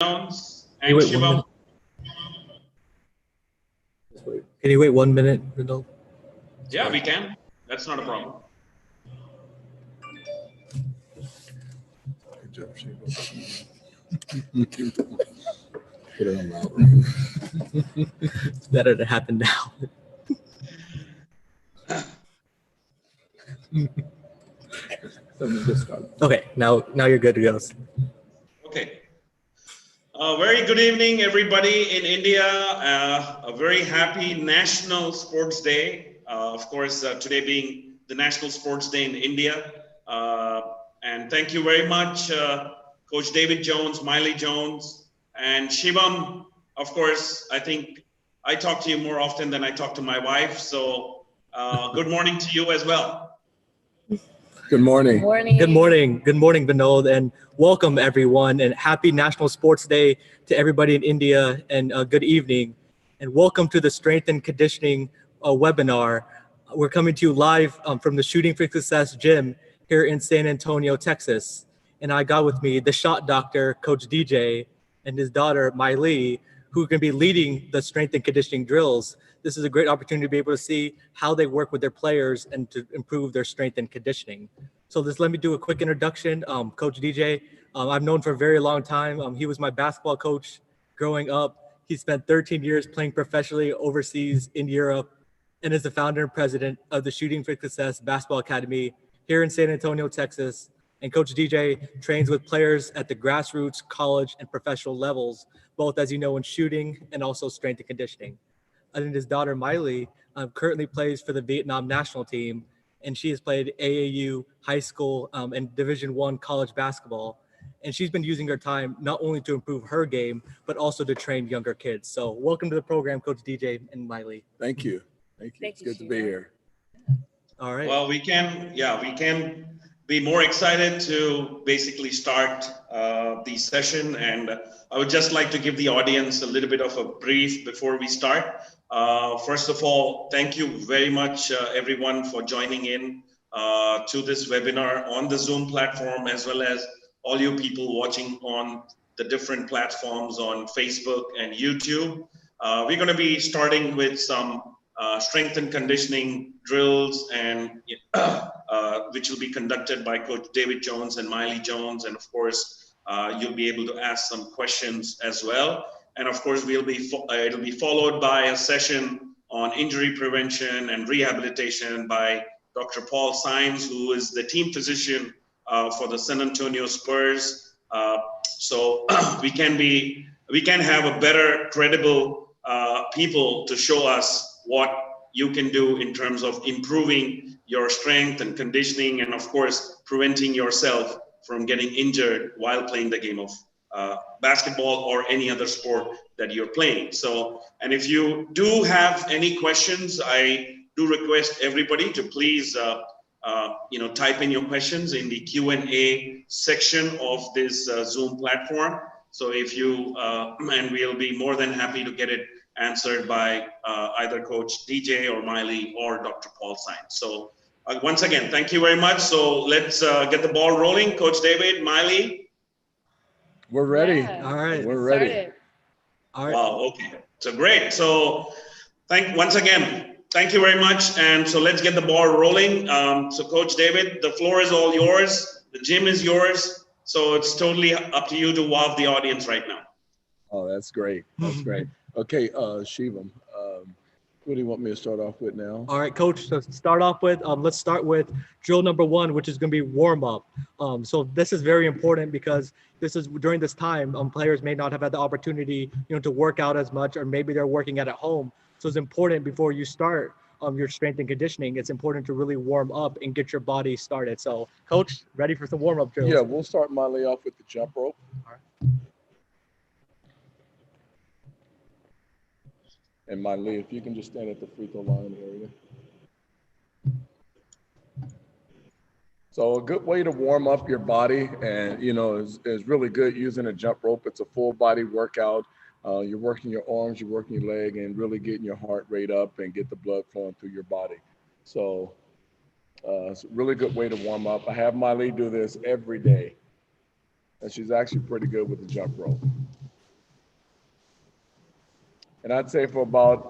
Jones Can you and wait 1 minute? Shivam. Can you wait 1 minute, Rinal? Yeah, we can. That's not a problem. Good job, Shiva. Put it on loud. It's better to happen now. Okay, now you're good to go. Okay. Very good evening, everybody in India. A very happy National Sports Day. Of course, today being the National Sports Day in India. And thank you very much, Coach David Jones, Miley Jones, and Shivam. Of course, I think I talk to you more often than I talk to my wife. So good morning to you as well. Good morning. Good morning. Good morning, Vinod, and welcome everyone, and happy National Sports Day to everybody in India, and good evening, and welcome to the Strength and Conditioning webinar. We're coming to you live from the Shooting for Success gym here in San Antonio, Texas, and I got with me the shot doctor, Coach DJ, and his daughter, Miley, who can be leading the strength and conditioning drills. This is a great opportunity to be able to see how they work with their players and to improve their strength and conditioning. So just let me do a quick introduction. Coach DJ, I've known for a very long time. He was my basketball coach growing up. He spent 13 years playing professionally overseas in Europe and is the founder and president of the Shooting for Success Basketball Academy here in San Antonio, Texas. And Coach DJ trains with players at the grassroots, college, and professional levels, both, as you know, in shooting and also strength and conditioning. And his daughter, Miley, currently plays for the Vietnam national team, and she has played AAU, high school, and Division I college basketball. And she's been using her time not only to improve her game, but also to train younger kids. So welcome to the program, Coach DJ and Miley. Thank you. It's good to be here. All right. Well, we can be more excited to basically start the session. And I would just like to give the audience a little bit of a brief before we start. First of all, thank you very much, everyone, for joining in to this webinar on the Zoom platform, as well as all you people watching on the different platforms on Facebook and YouTube. We're going to be starting with some strength and conditioning drills, and which will be conducted by Coach David Jones and Miley Jones. And of course, you'll be able to ask some questions as well. And of course, it'll be followed by a session on injury prevention and rehabilitation by Dr. Paul Symes, who is the team physician for the San Antonio Spurs. So we can have a better, credible people to show us what you can do in terms of improving your strength and conditioning, and of course, preventing yourself from getting injured while playing the game of basketball or any other sport that you're playing. So, and if you do have any questions, I do request everybody to please type in your questions in the Q&A section of this Zoom platform. So if you, and we'll be more than happy to get it answered by either Coach DJ or Miley or Dr. Paul Symes. So once again, thank you very much. So let's get the ball rolling. Coach David, Miley. We're ready. Yeah. All right. We're ready. All right. Wow, okay. So great. So once again, thank you very much. And so let's get the ball rolling. So Coach David, the floor is all yours. The gym is yours. So it's totally up to you to wow the audience right now. Oh, that's great. That's great. Okay, Shivam, what do you want me to start off with now? All right, Coach. So start off with, let's start with drill number 1, which is going to be warm up. So this is very important because this is during this time, players may not have had the opportunity, to work out as much, or maybe they're working out at home. So it's important before you start your strength and conditioning. It's important to really warm up and get your body started. So, Coach, ready for some warm up drills? Yeah, we'll start Miley off with the jump rope. All right. And Miley, if you can just stand at the free throw line area. So a good way to warm up your body, and is really good using a jump rope. It's a full body workout. You're working your arms, you're working your leg, and really getting your heart rate up and get the blood flowing through your body. So it's a really good way to warm up. I have Miley do this every day, and she's actually pretty good with the jump rope. And I'd say for about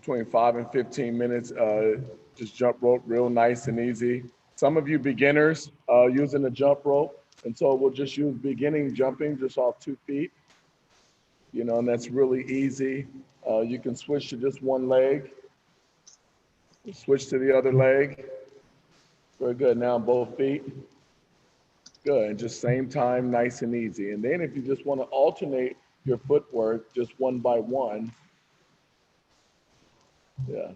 between 5 and 15 minutes, just jump rope, real nice and easy. Some of you beginners using the jump rope, and so we'll just use beginning jumping just off 2 feet, you know, and that's really easy. You can switch to just one leg, switch to the other leg. Very good. Now both feet. Good. And just same time, nice and easy. And then if you just want to alternate your footwork just one by one, yeah,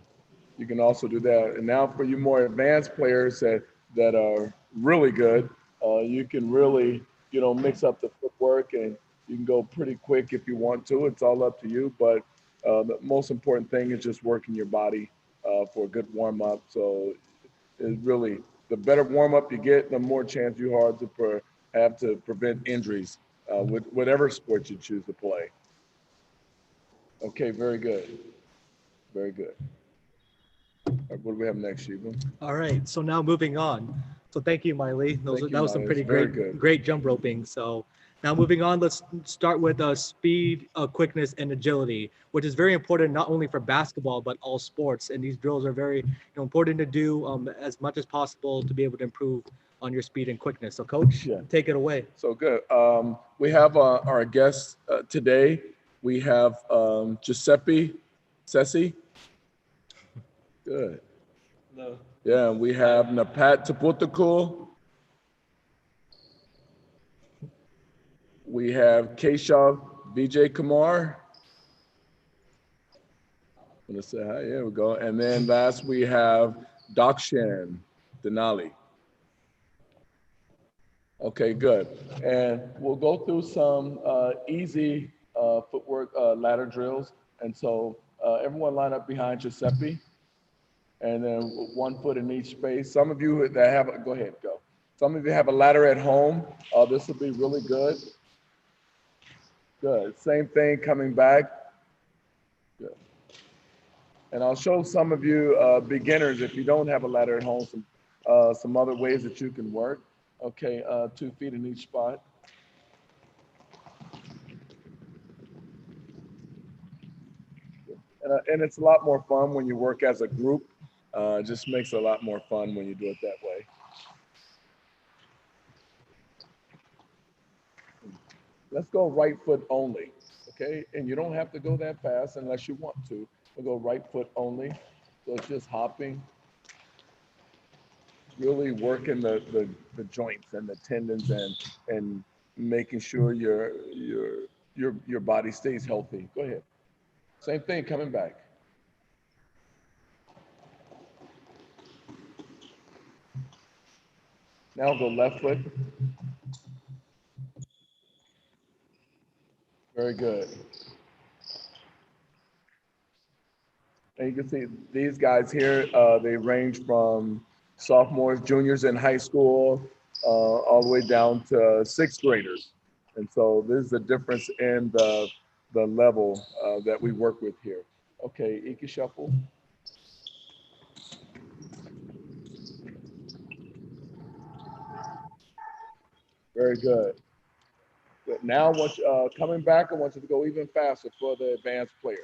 you can also do that. And now for you more advanced players that are really good, you can really, you know, mix up the footwork, and you can go pretty quick if you want to. It's all up to you. But the most important thing is just working your body for a good warm up. So it's really, the better warm up you get, the more chance you have to prevent injuries with whatever sport you choose to play. Okay, very good. Very good. All right, what do we have next, Shiva? All right, so now moving on. So thank you, Miley. That was some pretty good. great jump roping. So now moving on, let's start with speed, quickness, and agility, which is very important not only for basketball but all sports. And these drills are very important to do as much as possible to be able to improve on your speed and quickness. So, Coach, take it away. So good. We have our guests today. We have Giuseppe Sessi. Good. No. Yeah, we have Napat Taputakul. We have Keshav Vijay Kumar. I'm gonna say hi. Here we go. And then last we have Dakshan Denali. Okay, good. And we'll go through some easy footwork ladder drills. And so everyone line up behind Giuseppe, and then 1 foot in each space. Some of you that have, go ahead, go. Some of you have a ladder at home. This will be really good. Good. Same thing coming back. Good. And I'll show some of you beginners, if you don't have a ladder at home, some other ways that you can work. Okay, 2 feet in each spot. And it's a lot more fun when you work as a group. Just makes it a lot more fun when you do it that way. Let's go right foot only, okay? And you don't have to go that fast unless you want to. We'll go right foot only. So it's just hopping, really working the joints and the tendons and making sure your body stays healthy. Go ahead. Same thing coming back. Now go left foot. Very good. And you can see these guys here, they range from sophomores, juniors in high school, all the way down to 6th graders. And so this is the difference in the level that we work with here. Okay, Iki shuffle. Very good. Good. Now, coming back, I want you to go even faster for the advanced players.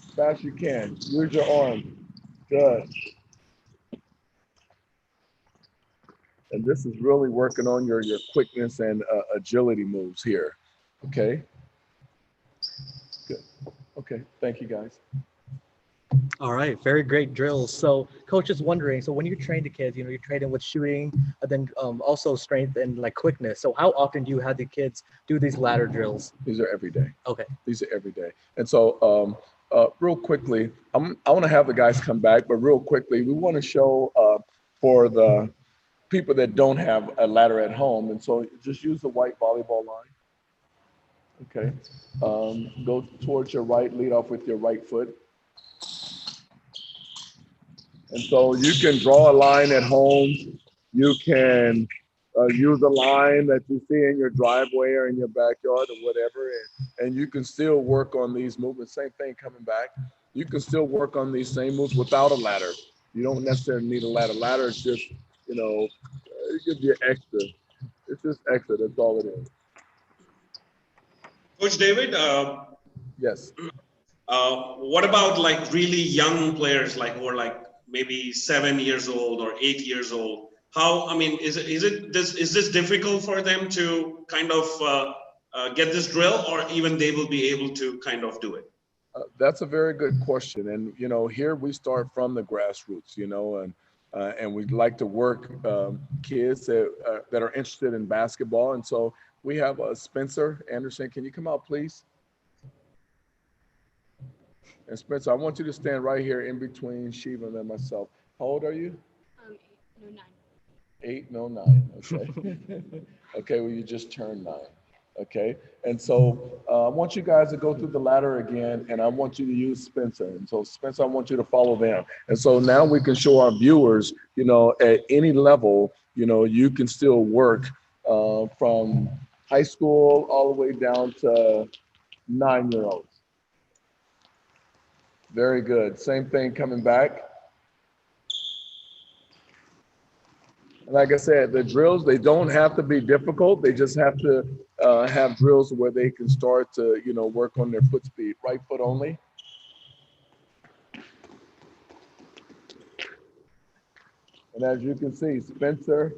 As fast as you can. Use your arm. Good. And this is really working on your quickness and agility moves here. Okay. Good. Okay. Thank you, guys. All right, very great drills. So coach is wondering, so when you train the kids, you're training with shooting, and then also strength and like quickness. So how often do you have the kids do these ladder drills? These are every day. Okay. These are every day. And so real quickly, I want to have the guys come back, but real quickly, we want to show for the people that don't have a ladder at home. And so just use the white volleyball line. Okay. Go towards your right, lead off with your right foot. And so you can draw a line at home. You can use a line that you see in your driveway or in your backyard or whatever, and you can still work on these movements. Same thing coming back. You can still work on these same moves without a ladder. You don't necessarily need a ladder. Ladder is just, it gives you extra. It's just extra. That's all it is. Coach David, Yes. What about like really young players, like who are like maybe 7 years old or 8 years old? How, I mean, is this difficult for them to kind of get this drill, or even they will be able to kind of do it? That's a very good question. And, here we start from the grassroots, and we like to work kids that are interested in basketball. And so we have Spencer Anderson. Can you come out, please? And Spencer, I want you to stand right here in between Shiva and myself. How old are you? 8, no, 9. 8, no, 9. Okay. Okay, well, you just turned 9. Okay. And so I want you guys to go through the ladder again, and I want you to use Spencer. And so, Spencer, I want you to follow them. And so now we can show our viewers, at any level, you can still work from high school all the way down to 9-year-olds. Very good. Same thing coming back. Like I said, the drills, they don't have to be difficult. They just have to have drills where they can start to, work on their foot speed. Right foot only. And as you can see, Spencer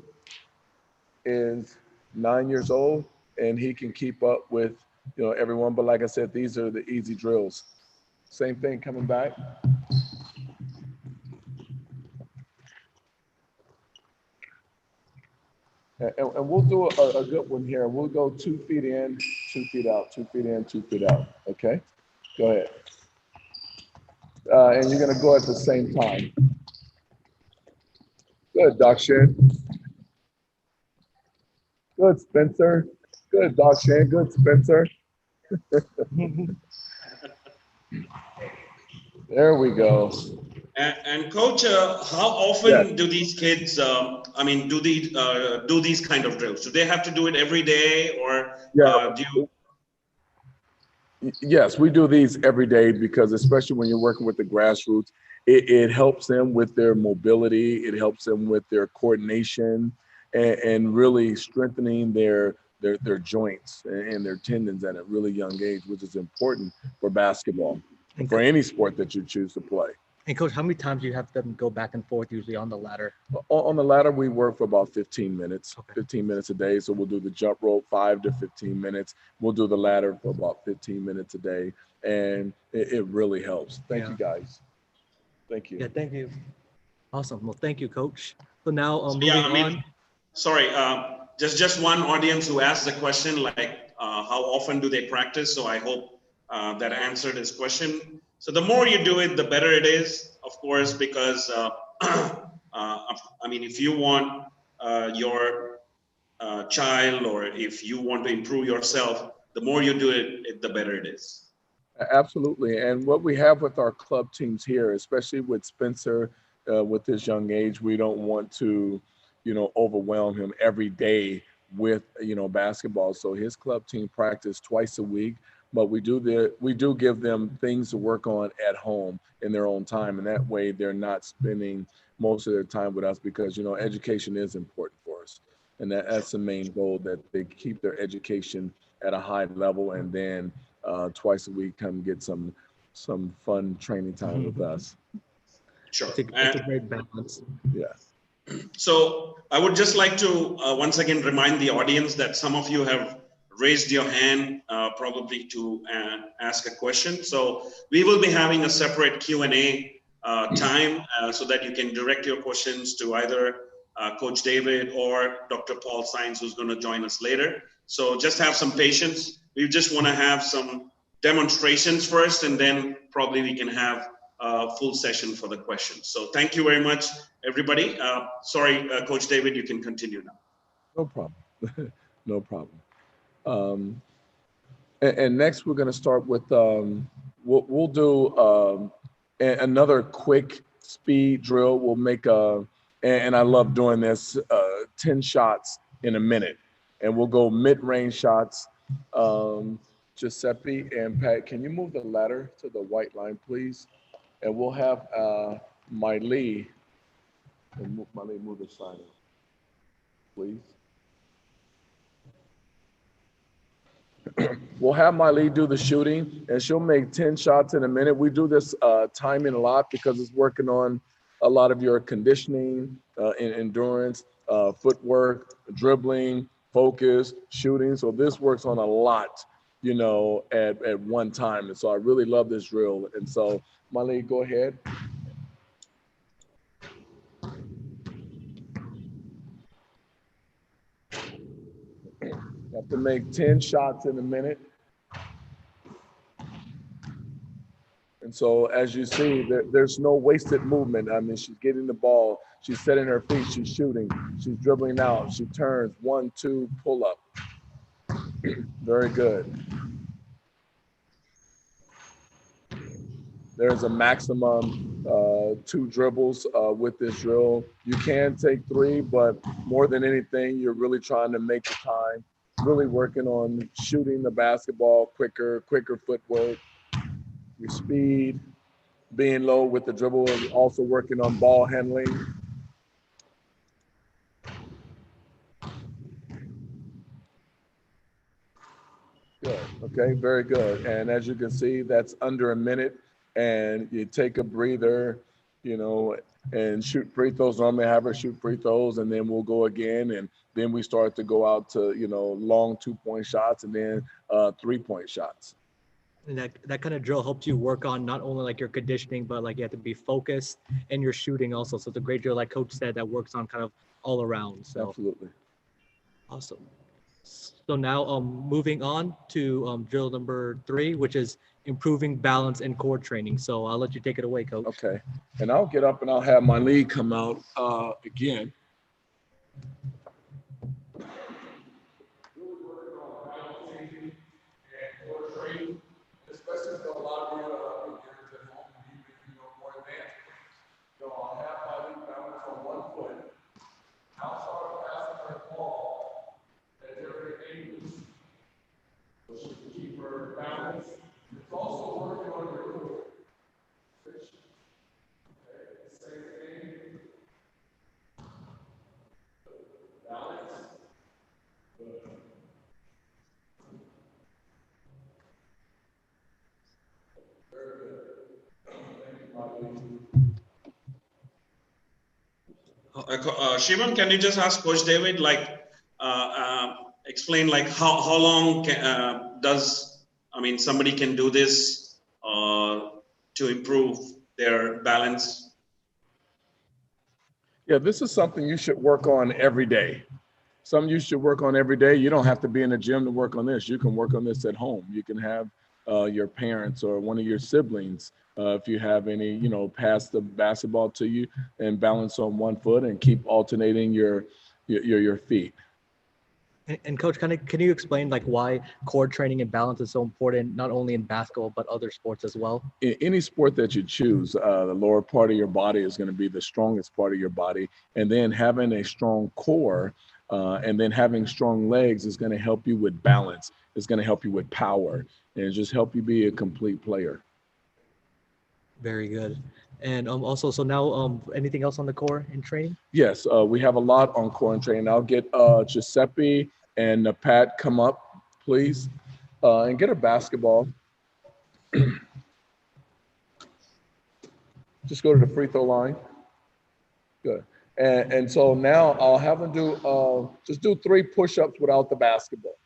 is 9 years old and he can keep up with, everyone. But like I said, these are the easy drills. Same thing coming back. And we'll do a good one here. We'll go 2 feet in, 2 feet out, 2 feet in, 2 feet out. Okay, go ahead. And you're gonna go at the same time. Good, Doc Shin. Good, Spencer. Good, Doc Shin. Good, Spencer. There we go. And coach, how often do these kids, do these kind of drills? Do they have to do it every day, or do you? Yes, we do these every day because especially when you're working with the grassroots, it helps them with their mobility, it helps them with their coordination, and really strengthening their joints and their tendons at a really young age, which is important for basketball, and for any sport that you choose to play. And coach, how many times do you have them go back and forth usually on the ladder? On the ladder, we work for about 15 minutes, okay. 15 minutes a day. So we'll do the jump rope 5 to 15 minutes. We'll do the ladder for about 15 minutes a day. And it really helps. Thank you, guys. Thank you. Yeah, thank you. Awesome. Well, thank you, coach. So now moving on. Sorry, just one audience who asked the question, like, how often do they practice? So I hope that answered his question. So the more you do it, the better it is, of course, because if you want your child, or if you want to improve yourself, the more you do it, the better it is. Absolutely. And what we have with our club teams here, especially with Spencer, with his young age, we don't want to, overwhelm him every day with, basketball. So his club team practice twice a week. But we do give them things to work on at home in their own time, and that way they're not spending most of their time with us, because education is important for us, and that's the main goal, that they keep their education at a high level, and then twice a week come get some fun training time with us. Sure, it's a great balance. Yeah. So I would just like to once again remind the audience that some of you have raised your hand probably to ask a question. So we will be having a separate Q&A time so that you can direct your questions to either Coach David or Dr. Paul Saenz, who's going to join us later. So just have some patience. We just want to have some demonstrations first, and then probably we can have a full session for the questions. So thank you very much, everybody. Sorry, Coach David, you can continue now. No problem. No problem. And next we're going to start with we'll do another quick speed drill. We'll make and I love doing this, 10 shots in a minute, and we'll go mid-range shots. Giuseppe and Pat, can you move the ladder to the white line, please? And we'll have Miley, and Miley, move the sign in, please. We'll have my lead do the shooting, and she'll make 10 shots in a minute. We do this timing a lot because it's working on a lot of your conditioning, and endurance, footwork, dribbling, focus, shooting. So this works on a lot, at one time. And so I really love this drill. And so my lead, go ahead. You have to make 10 shots in a minute. And so as you see, there's no wasted movement. I mean, she's getting the ball, she's setting her feet, she's shooting, she's dribbling out, she turns, 1, 2, pull up. Very good. There's a maximum 2 dribbles with this drill. You can take 3, but more than anything, you're really trying to make the time, really working on shooting the basketball quicker footwork, your speed, being low with the dribble, and also working on ball handling. Good, okay, very good. And as you can see, that's under a minute, and you take a breather, and shoot free throws. Normally I have her shoot free throws, and then we'll go again, and then we start to go out to, long 2-point shots, and then 3-point shots. And that kind of drill helps you work on not only like your conditioning, but like you have to be focused and your shooting also. So it's a great drill, like Coach said, that works on kind of all around. So Absolutely. Awesome. So now moving on to drill number 3, which is improving balance and core training. So I'll let you take it away, Coach. Okay. And I'll get up and I'll have my lead come out again. Especially for a lot of you beginners at home, and even more advanced. So I'll have my lead balance on 1 foot. I'll start passing her ball at different angles, so she can keep her balance. It's also working on your core. Okay, same thing. Balance. Shivam, can you just ask Coach David, explain how long somebody can do this to improve their balance? Yeah, this is something you should work on every day. Something you should work on every day. You don't have to be in a gym to work on this. You can work on this at home. You can have your parents or one of your siblings, if you have any, pass the basketball to you and balance on 1 foot and keep alternating your feet. And Coach, can you explain why core training and balance is so important, not only in basketball, but other sports as well? In any sport that you choose, the lower part of your body is going to be the strongest part of your body. And then having a strong core and then having strong legs is going to help you with balance. It's going to help you with power and just help you be a complete player. Very good. And also, so now anything else on the core in training? Yes, we have a lot on core and training. I'll get Giuseppe and Pat come up, please, and get a basketball. Just go to the free throw line. Good. And so now I'll have them do, just do 3 push-ups without the basketball.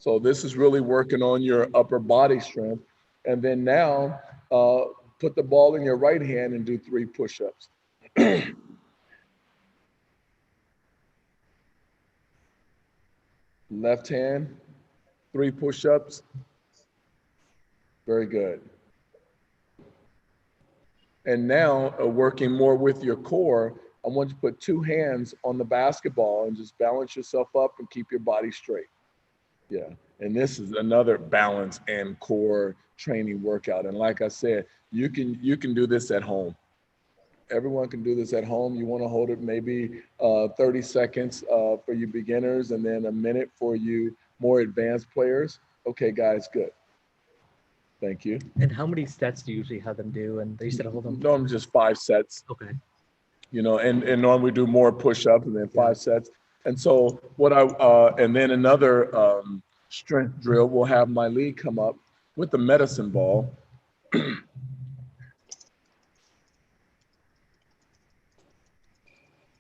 So this is really working on your upper body strength. And then now put the ball in your right hand and do 3 push-ups. Left hand, 3 push-ups. Very good. And now working more with your core, I want you to put 2 hands on the basketball and just balance yourself up and keep your body straight. Yeah, and this is another balance and core training workout. And like I said, you can do this at home. Everyone can do this at home. You want to hold it maybe 30 seconds for you beginners and then a minute for you more advanced players. Okay, guys, good. Thank you. And how many sets do you usually have them do? And they said hold them. Normally just 5 sets. Okay. And normally we do more push-ups and then 5 sets. And so and then another strength drill, we'll have my lead come up with the medicine ball.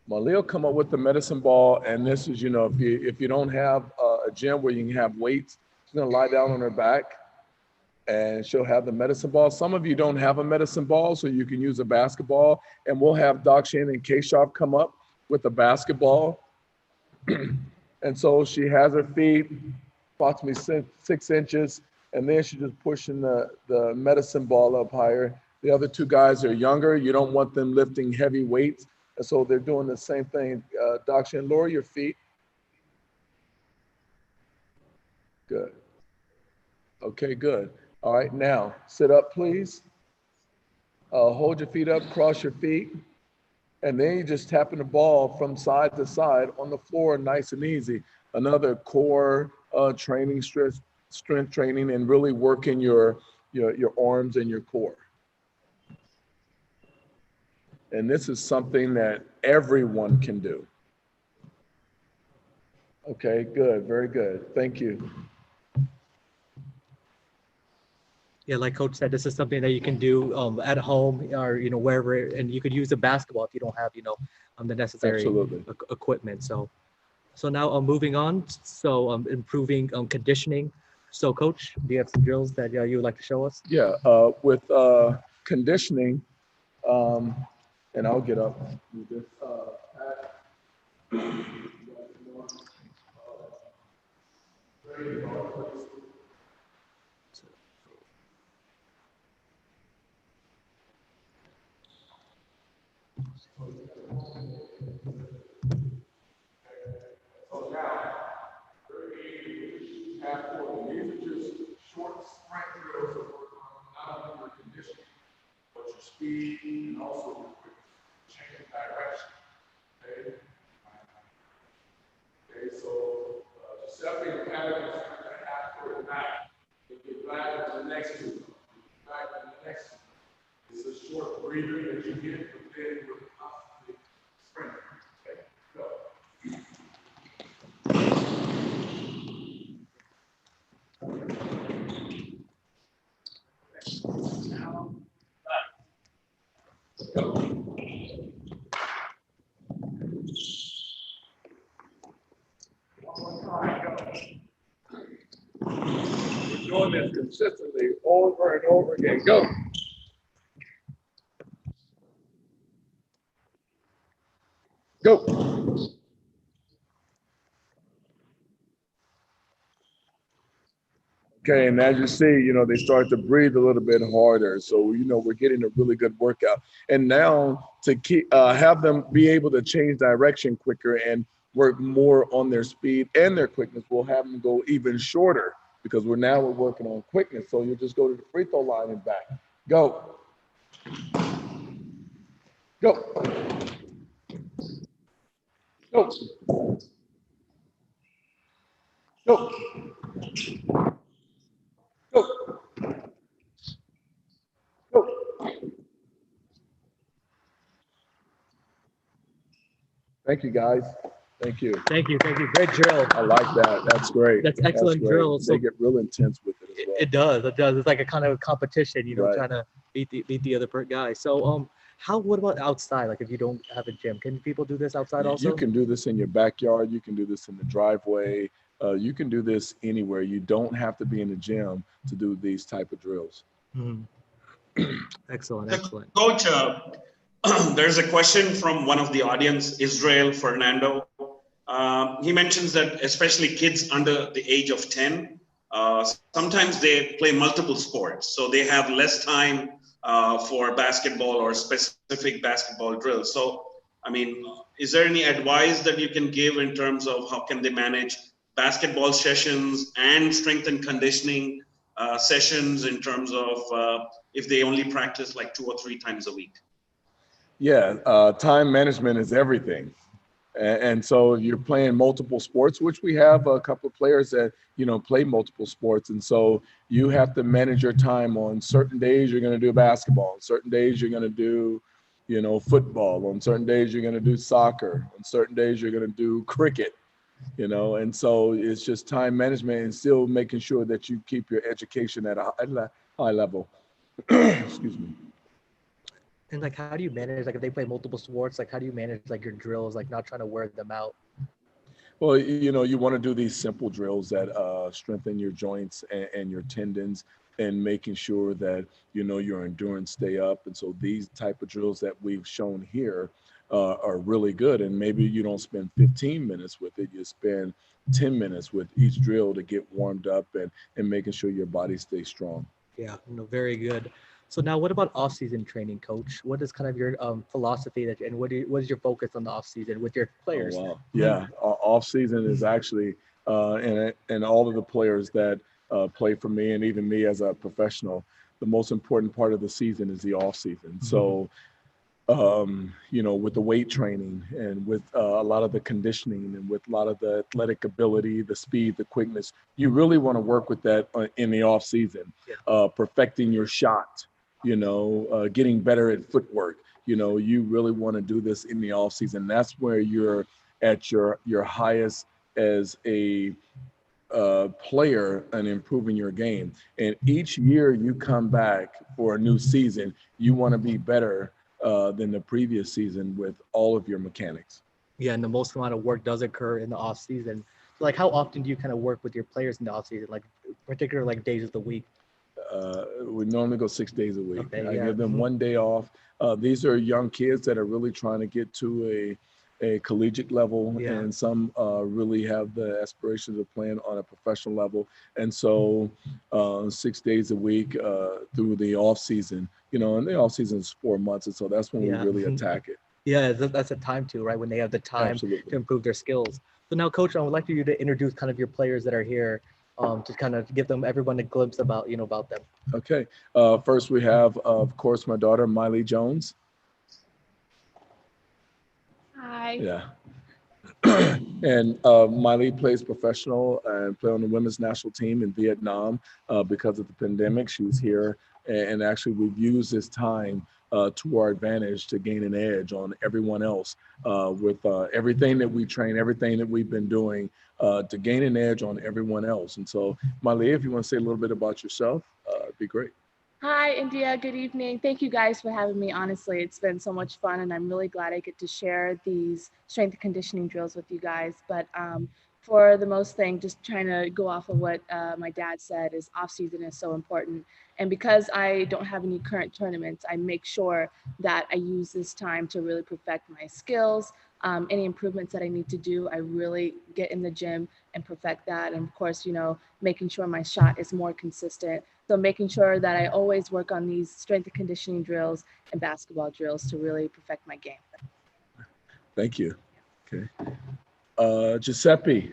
Malia will come up with the medicine ball, and this is, if you don't have a gym where you can have weights, she's gonna lie down on her back, and she'll have the medicine ball. Some of you don't have a medicine ball, so you can use a basketball, and we'll have Dakshin and Keshav come up with a basketball. And so she has her feet approximately 6 inches, and then she's just pushing the medicine ball up higher. The other two guys are younger. You don't want them lifting heavy weights. And so they're doing the same thing. Dakshin, lower your feet. Good. Okay, good. All right, now sit up, please. Hold your feet up, cross your feet. And then you're just tapping the ball from side to side on the floor, nice and easy. Another core training, strength training, and really working your arms and your core. And this is something that everyone can do. Okay, good, very good. Thank you. Yeah, like Coach said, this is something that you can do at home or wherever, and you could use a basketball if you don't have the necessary equipment. So now moving on. So improving So Coach, do you have some drills that you would like to show us? Yeah, with conditioning, and I'll get up. So now, these are just short sprint drills that work on not only your conditioning, but your speed and also your quick change of direction. Okay. Okay. So Giuseppe and Kevin is going to have for tonight. If you back to the next two, back to the next one. It's a short breather that you get, but then you're constantly sprinting. Okay. Go. We're doing this consistently over and over again. Go. Go. Okay, and as you see, they start to breathe a little bit harder. So, we're getting a really good workout. And now to keep have them be able to change direction quicker and work more on their speed and their quickness, we'll have them go even shorter because we're working on quickness. So you just go to the free throw line and back. Go. Go. Go. Go. Go. Go. Thank you, guys. Thank you. Thank you. Great drill. I like that. That's great. That's excellent drill. They get real intense with it as well. It does. It's like a kind of competition, Right. trying to beat the other guy. So what about outside? Like if you don't have a gym, can people do this outside also? You can do this in your backyard. You can do this in the driveway. You can do this anywhere. You don't have to be in the gym to do these type of drills. Mm-hmm. Excellent. Coach, there's a question from one of the audience, Israel Fernando. He mentions that especially kids under the age of 10, sometimes they play multiple sports. So they have less time for basketball or specific basketball drills. So, is there any advice that you can give in terms of how can they manage basketball sessions and strength and conditioning sessions in terms of if they only practice like 2 or 3 times a week? Yeah, time management is everything. And so you're playing multiple sports, which we have a couple of players that, play multiple sports. And so you have to manage your time. On certain days, you're going to do basketball. On certain days, you're going to do football. On certain days, you're going to do soccer. On certain days, you're going to do cricket, and so it's just time management and still making sure that you keep your education at a high level. Excuse me. And like, how do you manage, like, if they play multiple sports, like, how do you manage like your drills, like not trying to wear them out? Well, you want to do these simple drills that strengthen your joints and your tendons, and making sure that your endurance stay up. And so these type of drills that we've shown here are really good. And maybe you don't spend 15 minutes with it; you spend 10 minutes with each drill to get warmed up and making sure your body stays strong. Yeah, very good. So now, what about off-season training, Coach? What is kind of your philosophy and what is your focus on the off-season with your players? Oh, wow. Yeah, off season is actually, and all of the players that play for me, and even me as a professional, the most important part of the season is the off season. So, with the weight training and with a lot of the conditioning and with a lot of the athletic ability, the speed, the quickness, you really want to work with that in the off season, perfecting your shot, getting better at footwork. You really want to do this in the off season. That's where you're at your highest as a player and improving your game. And each year you come back for a new season, you want to be better than the previous season with all of your mechanics. Yeah, and the most amount of work does occur in the off season. So like, how often do you kind of work with your players in the off season, like particular like days of the week? We normally go 6 days a week. Okay, I yeah. give them one day off. These are young kids that are really trying to get to a collegiate level, and some really have the aspirations of playing on a professional level. And so 6 days a week through the off season, and the off season is 4 months. And so that's when we really attack it. Yeah, that's a time too, right? When they have the time to improve their skills. So now, Coach, I would like you to introduce kind of your players that are here, to kind of give everyone a glimpse about them. Okay. First, we have, of course, my daughter, Miley Jones. Hi. Yeah. And Miley plays professional and play on the women's national team in Vietnam because of the pandemic. She's here, and actually we've used this time to our advantage to gain an edge on everyone else with everything that we train, everything that we've been doing to gain an edge on everyone else. And so, Miley, if you want to say a little bit about yourself, it'd be great. Hi, India. Good evening. Thank you guys for having me. Honestly, it's been so much fun, and I'm really glad I get to share these strength and conditioning drills with you guys. But for the most thing, just trying to go off of what my dad said, is off season is so important. And because I don't have any current tournaments, I make sure that I use this time to really perfect my skills. Any improvements that I need to do, I really get in the gym and perfect that. And of course, making sure my shot is more consistent. So making sure that I always work on these strength and conditioning drills and basketball drills to really perfect my game. Thank you. Okay. Giuseppe,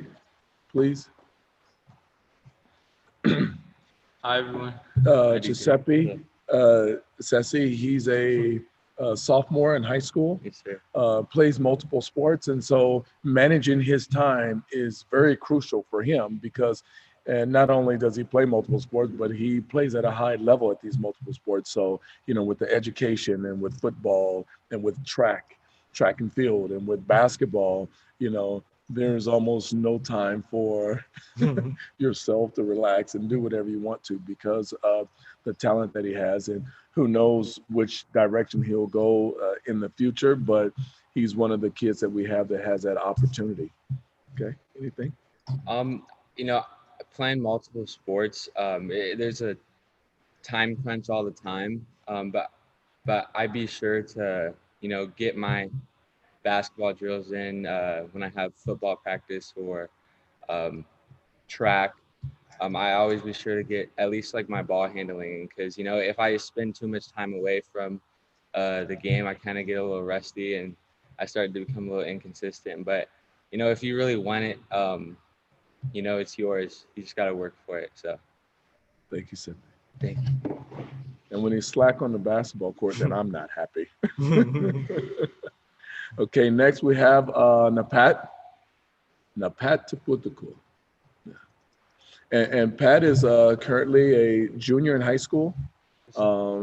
please. Hi, everyone. Giuseppe Sessi, he's a sophomore in high school. Yes, sir. Plays multiple sports, and so managing his time is very crucial for him because not only does he play multiple sports, but he plays at a high level at these multiple sports. So, with the education and with football and with track and field and with basketball, there's almost no time for yourself to relax and do whatever you want to because of the talent that he has. And who knows which direction he'll go in the future, but he's one of the kids that we have that has that opportunity. Okay, anything? Playing multiple sports, there's a time crunch all the time, but I be sure to, get my basketball drills in when I have football practice or track. I always be sure to get at least like my ball handling because, if I spend too much time away from the game, I kind of get a little rusty and I start to become a little inconsistent. But, if you really want it, it's yours. You just got to work for it. So. Thank you, Sid. Thank you. And when he's slack on the basketball court, then I'm not happy. Okay, next we have Napat Taputuku. And Pat is currently a junior in high school.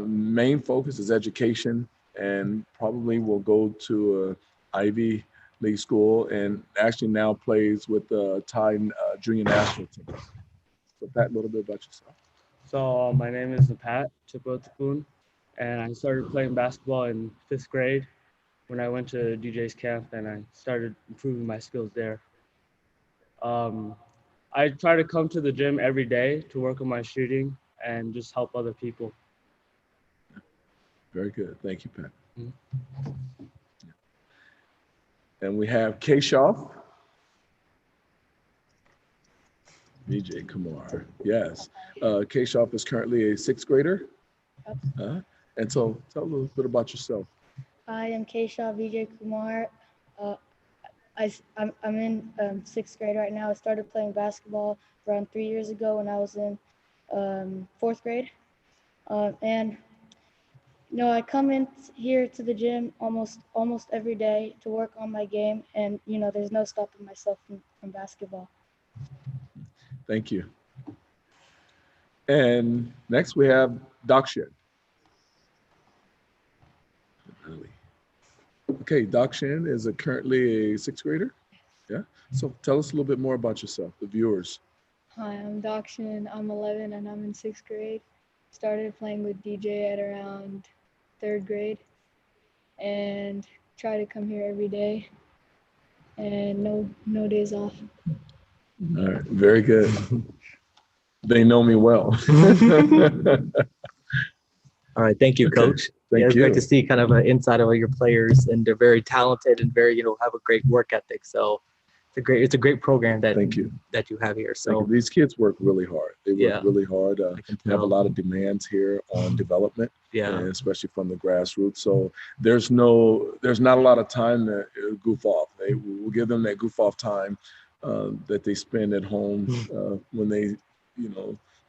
Main focus is education. and probably will go to a Ivy League school, and actually now plays with the Thai junior national team. So Pat, a little bit about yourself. So my name is Pat Chapotapun, and I started playing basketball in 5th grade when I went to DJ's camp, and I started improving my skills there. I try to come to the gym every day to work on my shooting and just help other people. Very good. Thank you, Pat. Mhm. And we have Keshav. Vijay Kumar. Yes. Keshav is currently a 6th grader. And so tell a little bit about yourself. I am Keshav Vijay Kumar. I'm in 6th grade right now. I started playing basketball around 3 years ago when I was in 4th grade. And I come in here to the gym almost every day to work on my game, and there's no stopping myself from basketball. Thank you. And next we have Dakshin. Okay, Dakshin is currently a 6th grader. Yeah. So tell us a little bit more about yourself, the viewers. Hi, I'm Dakshin. I'm 11 and I'm in 6th grade. Started playing with DJ at around 3rd grade and try to come here every day and no days off. All right, very good. They know me well. All right, thank you, Okay, Coach. thank It's you. great to see kind of an insight of your players, and they're very talented and very, have a great work ethic. So it's a great program that Thank you. that you have here. Thank So you. These kids work really hard. They work Yeah. really hard. I can We have a tell. lot of demands here on development, Yeah, and especially from the grassroots. So there's not a lot of time to goof off. We'll give them that goof off time that they spend at home when they,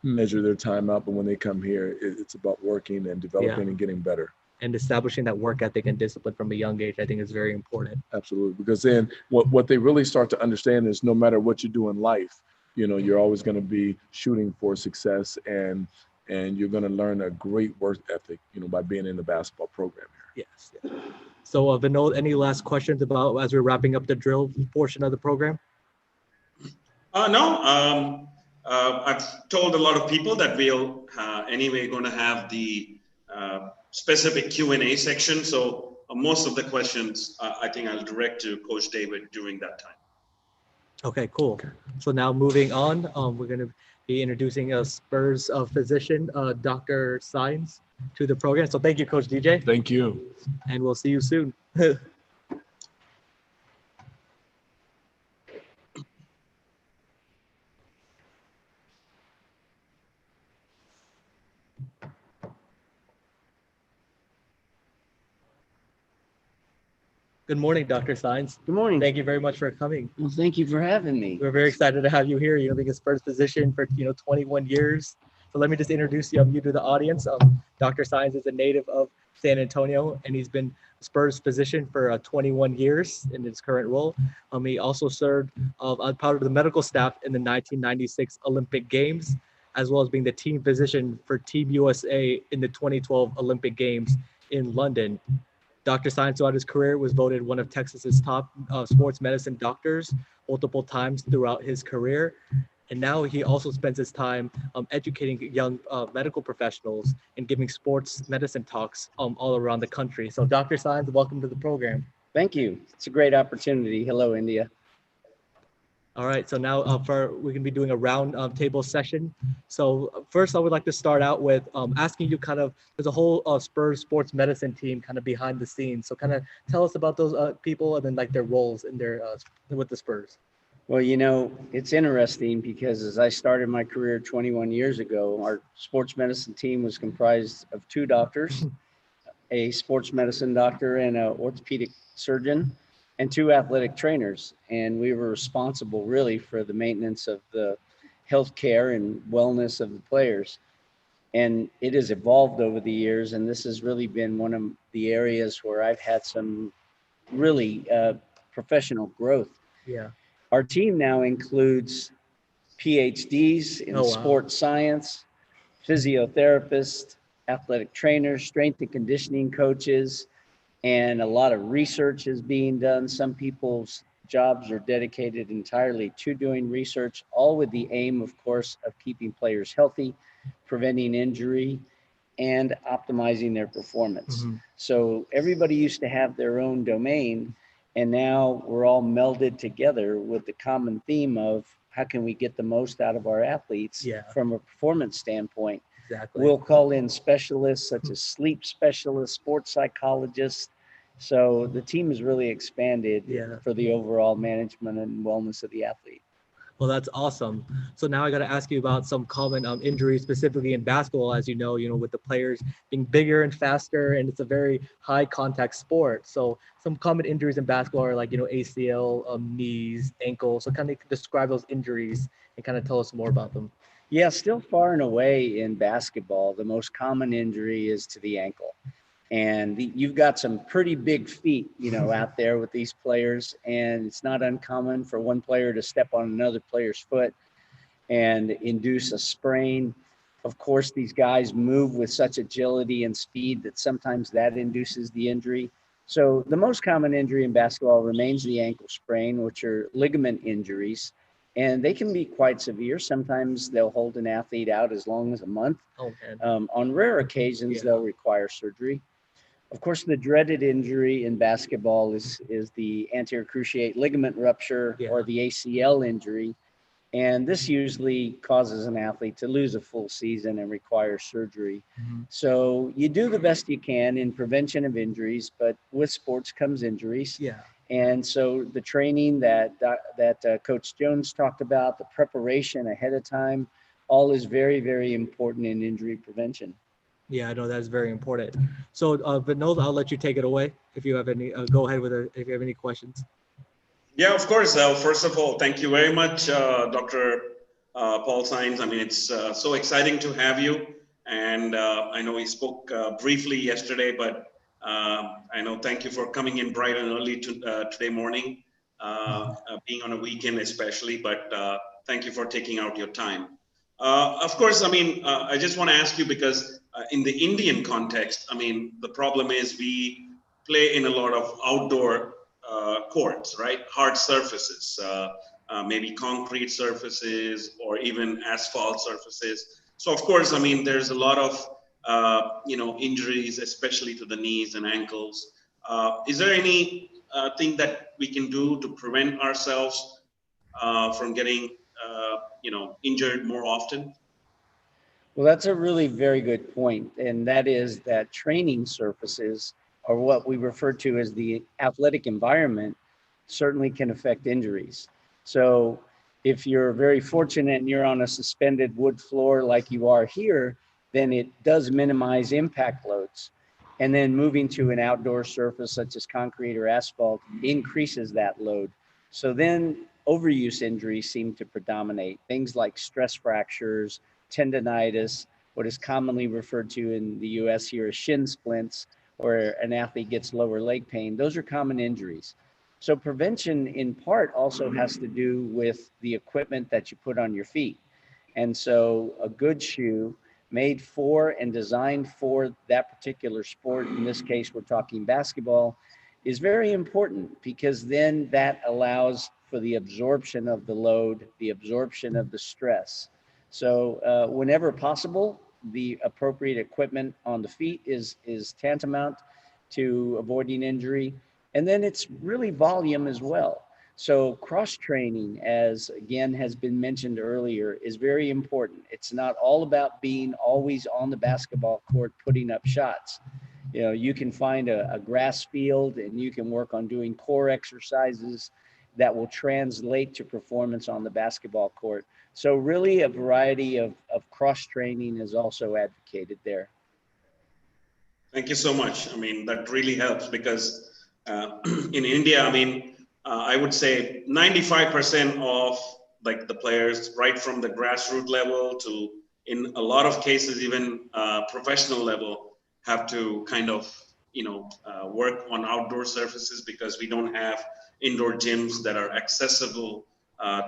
measure their time out. But when they come here, it's about working and developing and getting better. and establishing that work ethic and discipline from a young age, I think, is very important. Absolutely, because then what they really start to understand is no matter what you do in life, you're always going to be shooting for success, and you're going to learn a great work ethic, by being in the basketball program here. Yes. Yeah. So, Vinod, any last questions about as we're wrapping up the drill portion of the program? No. I've told a lot of people that we'll anyway going to have the specific Q&A section. So most of the questions I think I'll direct to Coach David during that time. Okay, cool. So now moving on, we're going to be introducing a Spurs physician, Dr. Sines, to the program. So thank you, Coach DJ, Thank you. and we'll see you soon. Good morning, Dr. Sines. Good morning. Thank you very much for coming. Well, thank you for having me. We're very excited to have you here. Being a Spurs physician for 21 years. So let me just introduce you to the audience. Dr. Sines is a native of San Antonio, and he's been a Spurs physician for 21 years in his current role. He also served part of the medical staff in the 1996 Olympic Games, as well as being the team physician for Team USA in the 2012 Olympic Games in London. Dr. Sines throughout his career was voted one of Texas's top sports medicine doctors multiple times throughout his career. And now he also spends his time educating young medical professionals and giving sports medicine talks all around the country. So Dr. Sines, welcome to the program. Thank you. It's a great opportunity. Hello, India. All right, so now we're going to be doing a round table session. So first I would like to start out with asking you there's a whole Spurs sports medicine team kind of behind the scenes. So kind of tell us about those people and then like their roles in their with the Spurs. Well, it's interesting because as I started my career 21 years ago, our sports medicine team was comprised of 2 doctors, a sports medicine doctor and an orthopedic surgeon, and 2 athletic trainers. And we were responsible really for the maintenance of the health care and wellness of the players. And it has evolved over the years. And this has really been one of the areas where I've had some really professional growth. Yeah. Our team now includes PhDs in sports science, physiotherapists, athletic trainers, strength and conditioning coaches, and a lot of research is being done. Some people's jobs are dedicated entirely to doing research, all with the aim, of course, of keeping players healthy, preventing injury, and optimizing their performance. Mhm. So everybody used to have their own domain, and now we're all melded together with the common theme of how can we get the most out of our athletes Yeah. from a performance standpoint. Exactly. We'll call in specialists such as sleep specialists, sports psychologists. So the team has really expanded Yeah. for the overall management and wellness of the athlete. Well, that's awesome. So now I got to ask you about some common injuries, specifically in basketball, as you know, with the players being bigger and faster, and it's a very high contact sport. So some common injuries in basketball are like, ACL, knees, ankles. So kind of describe those injuries and kind of tell us more about them. Yeah, still far and away in basketball, the most common injury is to the ankle. And you've got some pretty big feet, out there with these players. And it's not uncommon for one player to step on another player's foot and induce a sprain. Of course, these guys move with such agility and speed that sometimes that induces the injury. So the most common injury in basketball remains the ankle sprain, which are ligament injuries. And they can be quite severe. Sometimes they'll hold an athlete out as long as a month. Oh, man. On rare occasions, they'll require surgery. Of course, the dreaded injury in basketball is the anterior cruciate ligament rupture or the ACL injury. And this usually causes an athlete to lose a full season and require surgery. Mm-hmm. So you do the best you can in prevention of injuries, but with sports comes injuries. Yeah. And so the training that Coach Jones talked about, the preparation ahead of time, all is very, very important in injury prevention. Yeah, I know that's very important. So, Vinod, I'll let you take it away if you have any. Go ahead with it if you have any questions. Yeah, of course. First of all, thank you very much, Dr. Paul Sines. I mean, it's so exciting to have you. And I know we spoke briefly yesterday, but I know thank you for coming in bright and early today morning, being on a weekend especially, but thank you for taking out your time. Of course, I mean, I just want to ask you because in the Indian context, I mean, the problem is we play in a lot of outdoor courts, right? Hard surfaces, maybe concrete surfaces or even asphalt surfaces. So of course, I mean, there's a lot of, injuries, especially to the knees and ankles. Is there any thing that we can do to prevent ourselves from getting, injured more often? Well, that's a really very good point. And that is that training surfaces, or what we refer to as the athletic environment, certainly can affect injuries. So if you're very fortunate and you're on a suspended wood floor like you are here, then it does minimize impact loads. And then moving to an outdoor surface such as concrete or asphalt increases that load. So then overuse injuries seem to predominate. Things like stress fractures, tendonitis, what is commonly referred to in the US here as shin splints, or an athlete gets lower leg pain. Those are common injuries. So prevention in part also has to do with the equipment that you put on your feet. And so a good shoe made for and designed for that particular sport, in this case, we're talking basketball, is very important because then that allows for the absorption of the load, the absorption of the stress. So whenever possible, the appropriate equipment on the feet is tantamount to avoiding injury. And then it's really volume as well. So cross training, as again has been mentioned earlier, is very important. It's not all about being always on the basketball court putting up shots. You can find a grass field and you can work on doing core exercises that will translate to performance on the basketball court. So really a variety of cross training is also advocated there. Thank you so much. I mean, that really helps because in India, I mean, I would say 95% of like the players, right from the grassroots level to, in a lot of cases, even professional level, have to kind of, work on outdoor surfaces because we don't have indoor gyms that are accessible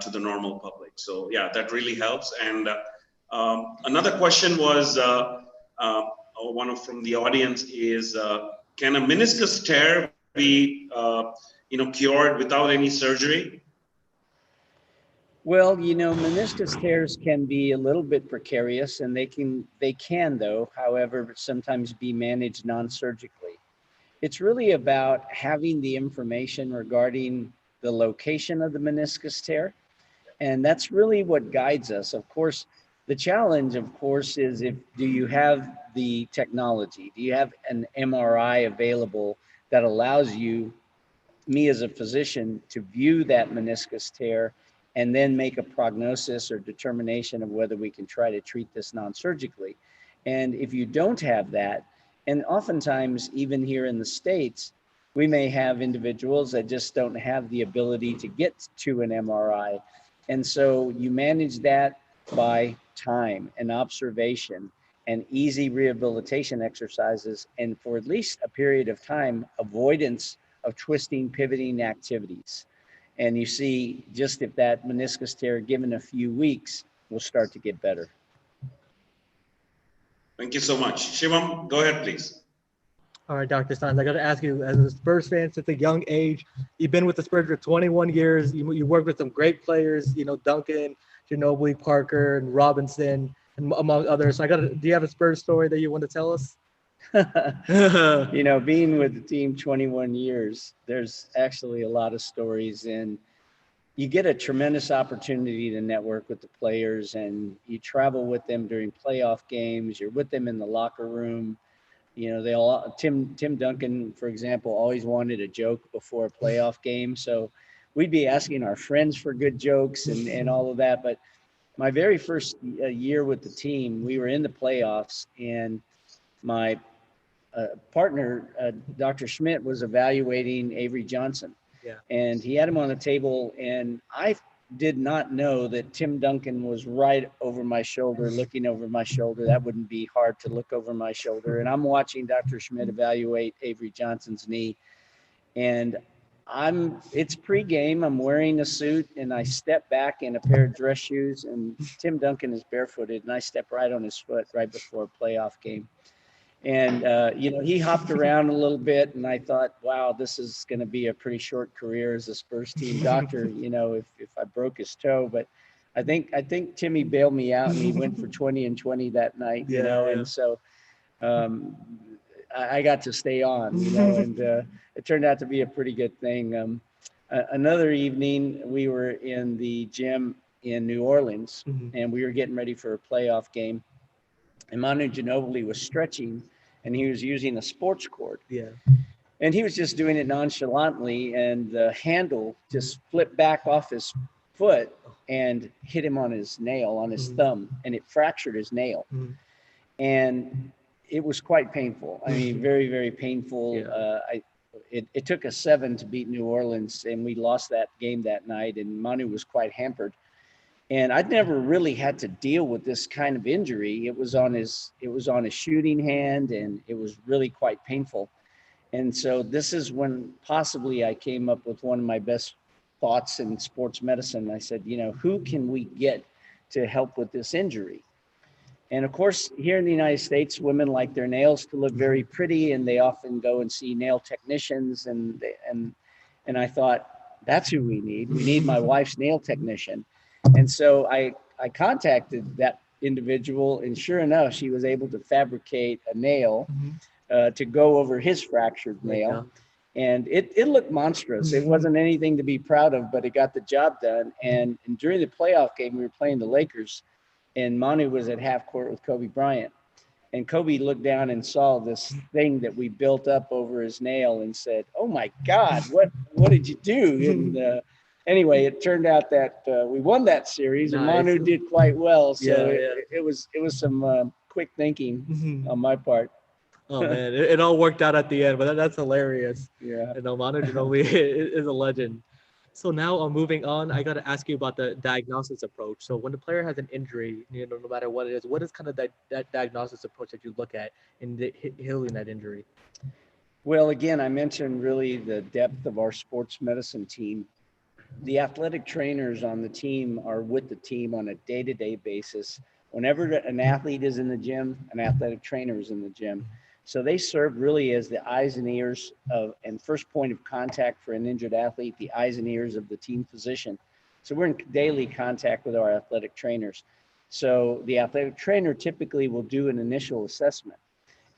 to the normal public. So yeah, that really helps. And another question was, one from the audience is, can a meniscus tear be, cured without any surgery? Well, meniscus tears can be a little bit precarious, and they can though, however, sometimes be managed non-surgically. It's really about having the information regarding the location of the meniscus tear, and that's really what guides us. Of course, the challenge, of course, is do you have the technology? Do you have an MRI available that allows me as a physician, to view that meniscus tear and then make a prognosis or determination of whether we can try to treat this non-surgically? And if you don't have that, and oftentimes even here in the States, we may have individuals that just don't have the ability to get to an MRI. And so you manage that by time and observation and easy rehabilitation exercises, and for at least a period of time, avoidance of twisting, pivoting activities. And you see, just if that meniscus tear, given a few weeks, will start to get better. Thank you so much. Shivam, go ahead, please. All right, Dr. Steins, I got to ask you, as a Spurs fan since a young age, you've been with the Spurs for 21 years. You worked with some great players, Duncan, Ginobili, Parker, and Robinson, and among others. So do you have a Spurs story that you want to tell us? Being with the team 21 years, there's actually a lot of stories, and you get a tremendous opportunity to network with the players, and you travel with them during playoff games. You're with them in the locker room. Tim Duncan, for example, always wanted a joke before a playoff game. So we'd be asking our friends for good jokes and all of that. But my very first year with the team, we were in the playoffs, and my partner, Dr. Schmidt, was evaluating Avery Johnson. Yeah. And he had him on the table, and I did not know that Tim Duncan was right over my shoulder, looking over my shoulder. That wouldn't be hard to look over my shoulder. And I'm watching Dr. Schmidt evaluate Avery Johnson's knee. And it's pregame. I'm wearing a suit, and I step back in a pair of dress shoes, and Tim Duncan is barefooted, and I step right on his foot right before a playoff game. And, he hopped around a little bit, and I thought, wow, this is going to be a pretty short career as a Spurs team doctor, if I broke his toe. But I think Timmy bailed me out, and he went for 20 and 20 that night, and so I got to stay on, and it turned out to be a pretty good thing. Another evening, we were in the gym in New Orleans, and we were getting ready for a playoff game. And Manu Ginobili was stretching, and he was using a sports cord. Yeah. And he was just doing it nonchalantly, and the handle just flipped back off his foot and hit him on his nail, on his thumb, and it fractured his nail. And it was quite painful. I mean, very, very painful. Yeah. It took us 7 to beat New Orleans, and we lost that game that night, and Manu was quite hampered. And I'd never really had to deal with this kind of injury. It was on his shooting hand, and it was really quite painful. And so this is when possibly I came up with one of my best thoughts in sports medicine. I said, who can we get to help with this injury? And of course, here in the United States, women like their nails to look very pretty, and they often go and see nail technicians. And I thought, that's who we need. We need my wife's nail technician. And so I contacted that individual, and sure enough, she was able to fabricate a nail to go over his fractured nail. And it looked monstrous. It wasn't anything to be proud of, but it got the job done. And during the playoff game, we were playing the Lakers, and Manu was at half court with Kobe Bryant. And Kobe looked down and saw this thing that we built up over his nail and said, "Oh my God, what did you do?" And anyway, it turned out that we won that series, and Manu did quite well. So it was some quick thinking on my part. Oh man, it all worked out at the end, but that's hilarious. Yeah. And Manu Ginobili is a legend. So now moving on, I got to ask you about the diagnosis approach. So when the player has an injury, no matter what it is, what is kind of that diagnosis approach that you look at in healing that injury? Well, again, I mentioned really the depth of our sports medicine team. The athletic trainers on the team are with the team on a day-to-day basis. Whenever an athlete is in the gym, an athletic trainer is in the gym. So they serve really as the eyes and ears of, and first point of contact for an injured athlete, the eyes and ears of the team physician. So we're in daily contact with our athletic trainers. So the athletic trainer typically will do an initial assessment.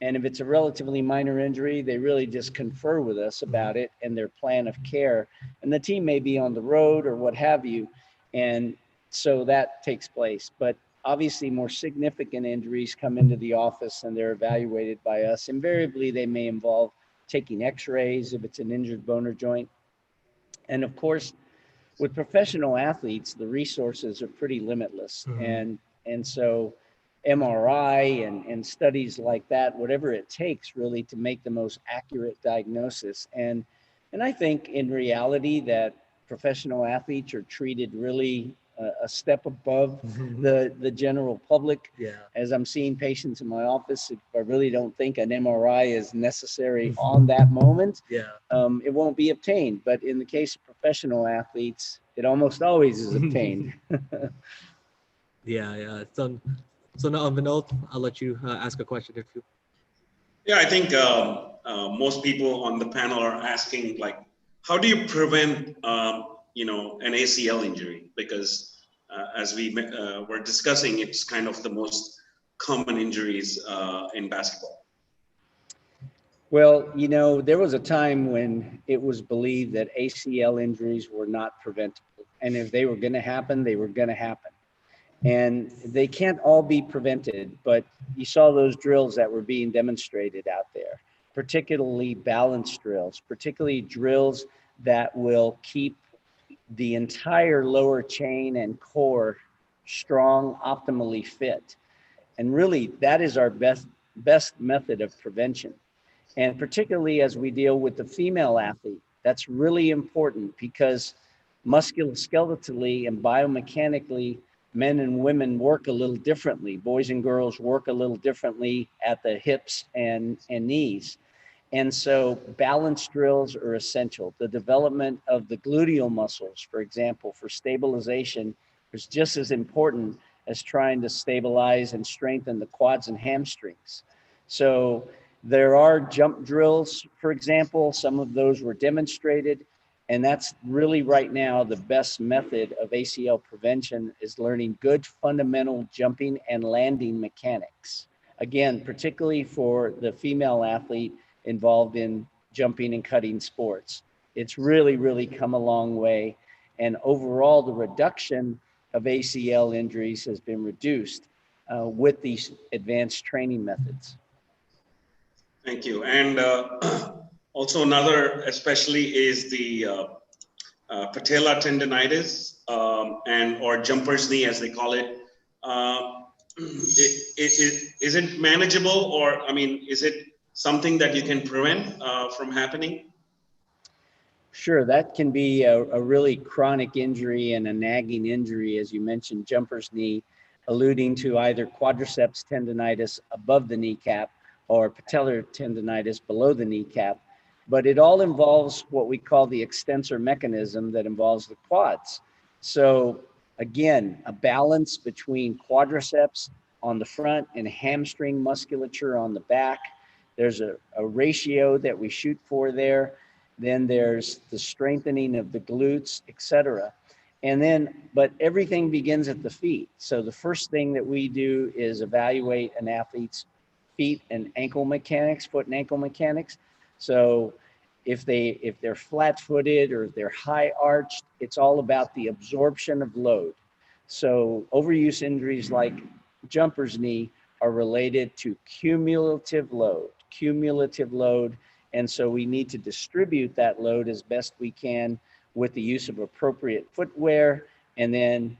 And if it's a relatively minor injury, they really just confer with us about it and their plan of care. And the team may be on the road or what have you. And so that takes place. But obviously, more significant injuries come into the office and they're evaluated by us. Invariably, they may involve taking x-rays if it's an injured bone or joint. And of course, with professional athletes, the resources are pretty limitless. And so MRI and studies like that, whatever it takes really to make the most accurate diagnosis. And I think in reality that professional athletes are treated really a step above the general public. Yeah. As I'm seeing patients in my office, I really don't think an MRI is necessary on that moment. Yeah. It won't be obtained. But in the case of professional athletes, it almost always is obtained. Yeah. So now, Vinod, I'll let you ask a question if you. Yeah, I think most people on the panel are asking, like, how do you prevent, an ACL injury? Because as we were discussing, it's kind of the most common injuries in basketball. Well, there was a time when it was believed that ACL injuries were not preventable. And if they were going to happen, they were going to happen. And they can't all be prevented, but you saw those drills that were being demonstrated out there, particularly balance drills, particularly drills that will keep the entire lower chain and core strong, optimally fit. And really, that is our best method of prevention. And particularly as we deal with the female athlete, that's really important because musculoskeletally and biomechanically, men and women work a little differently. Boys and girls work a little differently at the hips and knees. And so balance drills are essential. The development of the gluteal muscles, for example, for stabilization is just as important as trying to stabilize and strengthen the quads and hamstrings. So there are jump drills, for example, some of those were demonstrated. And that's really right now the best method of ACL prevention is learning good fundamental jumping and landing mechanics. Again, particularly for the female athlete involved in jumping and cutting sports. It's really come a long way. And overall, the reduction of ACL injuries has been reduced with these advanced training methods. Thank you. And also another, especially, is the patella tendonitis or jumper's knee, as they call it. Is it manageable, or is it something that you can prevent from happening? Sure, that can be a really chronic injury and a nagging injury, as you mentioned, jumper's knee, alluding to either quadriceps tendonitis above the kneecap or patellar tendonitis below the kneecap. But it all involves what we call the extensor mechanism that involves the quads. So again, a balance between quadriceps on the front and hamstring musculature on the back. There's a ratio that we shoot for there. Then there's the strengthening of the glutes, etc. And then, but everything begins at the feet. So the first thing that we do is evaluate an athlete's feet and ankle mechanics, foot and ankle mechanics. So if they're flat-footed or if they're high arched, it's all about the absorption of load. So overuse injuries like jumper's knee are related to cumulative load. And so we need to distribute that load as best we can with the use of appropriate footwear and then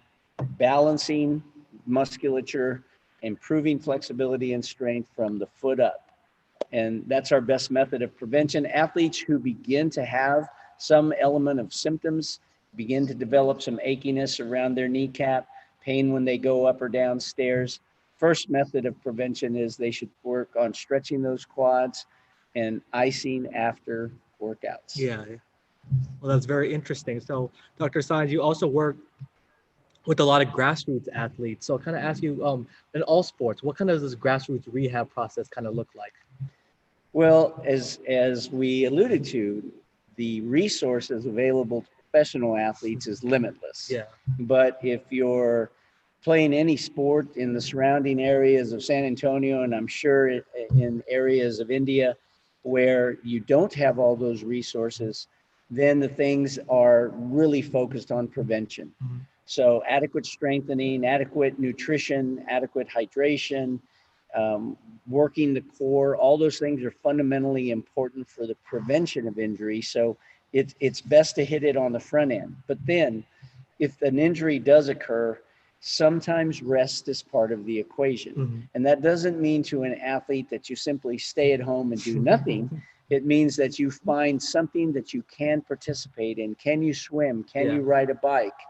balancing musculature, improving flexibility and strength from the foot up. And that's our best method of prevention. Athletes who begin to have some element of symptoms, begin to develop some achiness around their kneecap, pain when they go up or down stairs. First method of prevention is they should work on stretching those quads and icing after workouts. Yeah. Well, that's very interesting. So, Dr. Saenz, you also work with a lot of grassroots athletes. So, kind of ask you, in all sports, what kind of this grassroots rehab process kind of look like? Well, as we alluded to, the resources available to professional athletes is limitless. Yeah. But if you're playing any sport in the surrounding areas of San Antonio, and I'm sure in areas of India where you don't have all those resources, then the things are really focused on prevention. Mhm. So adequate strengthening, adequate nutrition, adequate hydration, working the core, all those things are fundamentally important for the prevention of injury. So it's best to hit it on the front end. But then if an injury does occur, sometimes rest is part of the equation. Mhm. And that doesn't mean to an athlete that you simply stay at home and do nothing. It means that you find something that you can participate in. Can you swim? Can you ride a bike?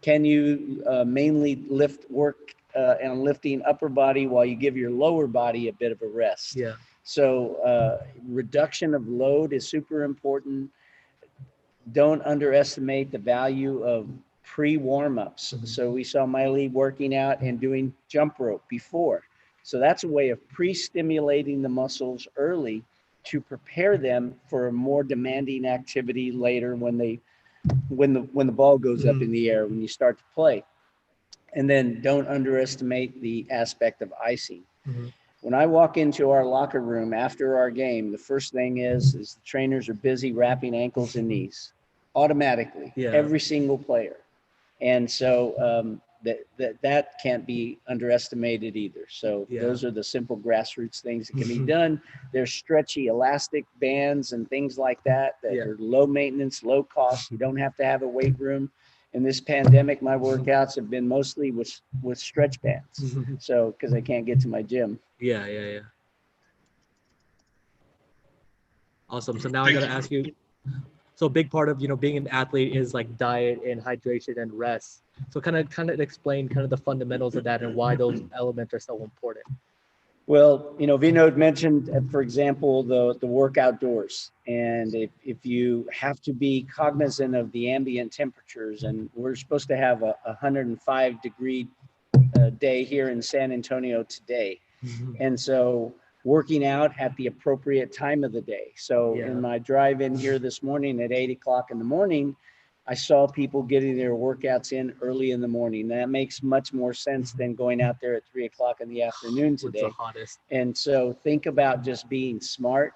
Can you mainly work on lifting upper body while you give your lower body a bit of a rest? Yeah. So reduction of load is super important. Don't underestimate the value of pre-warm-ups. Mhm. So we saw Miley working out and doing jump rope before. So that's a way of pre-stimulating the muscles early to prepare them for a more demanding activity later when the ball goes up in the air, when you start to play. And then don't underestimate the aspect of icing. Mhm. When I walk into our locker room after our game, the first thing is the trainers are busy wrapping ankles and knees automatically, Yeah. every single player. And so that can't be underestimated either. So Yeah. those are the simple grassroots things that can be done. There's stretchy elastic bands and things like that are low maintenance, low cost. You don't have to have a weight room. In this pandemic, my workouts have been mostly with stretch bands. So because I can't get to my gym. Yeah. Awesome. So now I Thank gotta you. ask you. So a big part of being an athlete is like diet and hydration and rest. So kind of explain kind of the fundamentals of that and why those elements are so important. Well, Vinod mentioned, for example, the work outdoors. And if you have to be cognizant of the ambient temperatures, and we're supposed to have a 105-degree day here in San Antonio today. And so working out at the appropriate time of the day. So in my drive in here this morning at 8 o'clock in the morning, I saw people getting their workouts in early in the morning. That makes much more sense than going out there at 3 o'clock in the afternoon today. It's the hottest. And so think about just being smart.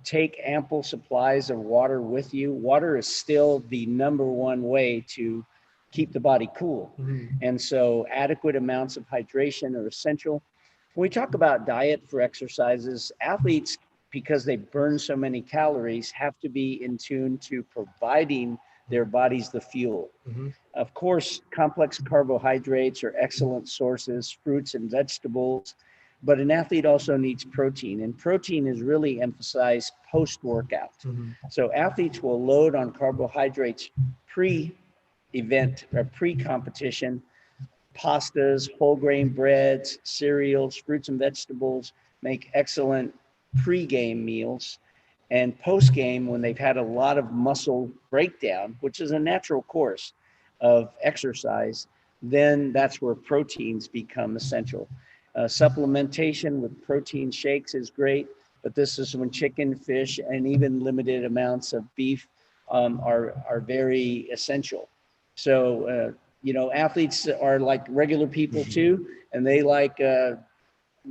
Take ample supplies of water with you. Water is still the number one way to keep the body cool. And so adequate amounts of hydration are essential. When we talk about diet for exercises, athletes, because they burn so many calories, have to be in tune to providing their bodies the fuel. Of course, complex carbohydrates are excellent sources, fruits and vegetables, but an athlete also needs protein, and protein is really emphasized post-workout. So athletes will load on carbohydrates pre-event or pre-competition. Pastas, whole grain breads, cereals, fruits and vegetables make excellent pre-game meals. And post-game, when they've had a lot of muscle breakdown, which is a natural course of exercise, then that's where proteins become essential. Supplementation with protein shakes is great, but this is when chicken, fish, and even limited amounts of beef are very essential. So, athletes are like regular people too, and they like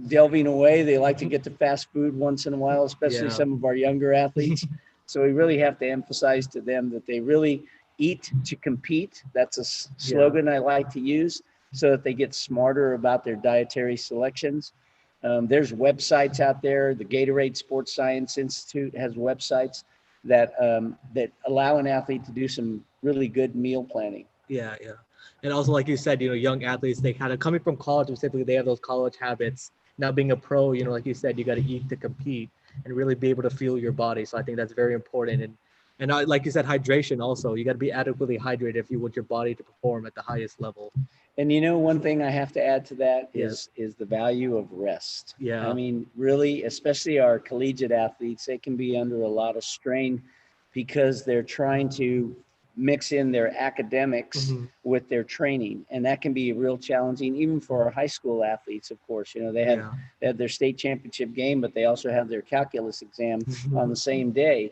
delving away. They like to get to fast food once in a while, especially some of our younger athletes. So we really have to emphasize to them that they really eat to compete. That's a slogan I like to use, so that they get smarter about their dietary selections. There's websites out there. The Gatorade Sports Science Institute has websites that allow an athlete to do some really good meal planning. Yeah. And also, like you said, young athletes, they kind of coming from college specifically, they have those college habits. Now being a pro, like you said, you got to eat to compete and really be able to fuel your body. So I think that's very important. And like you said, hydration also, you got to be adequately hydrated if you want your body to perform at the highest level. And one thing I have to add to that is the value of rest. Yeah. I mean, really, especially our collegiate athletes, they can be under a lot of strain because they're trying to mix in their academics Mhm. with their training, and that can be real challenging even for our high school athletes. Of course, you know, Yeah. they had their state championship game, but they also have their calculus exam on the same day,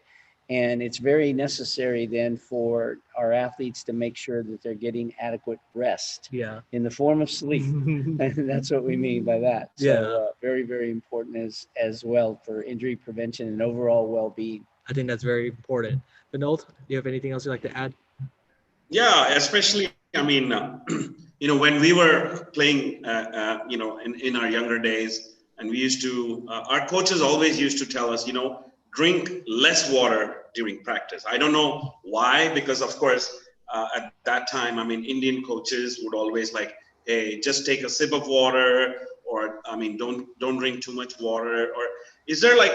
and it's very necessary then for our athletes to make sure that they're getting adequate rest Yeah. in the form of sleep. And that's what we mean by that. Yeah. So very, very important as well for injury prevention and overall well-being. I think that's very important. Vinod, do you have anything else you'd like to add? Yeah, especially, I mean, when we were playing, in our younger days, and we used to, our coaches always used to tell us, drink less water during practice. I don't know why, because of course, at that time, I mean, Indian coaches would always like, hey, just take a sip of water, or, I mean, don't drink too much water. Or is there like,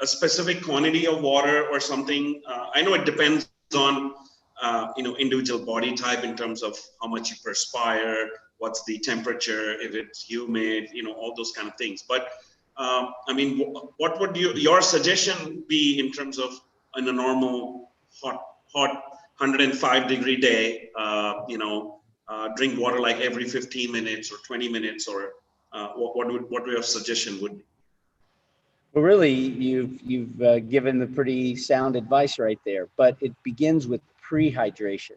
a specific quantity of water or something? I know it depends on individual body type in terms of how much you perspire, what's the temperature, if it's humid, all those kind of things. But what would your suggestion be in terms of in a normal hot 105-degree day? Drink water like every 15 minutes or 20 minutes, or what your suggestion would be? Well, really, you've given the pretty sound advice right there, but it begins with prehydration.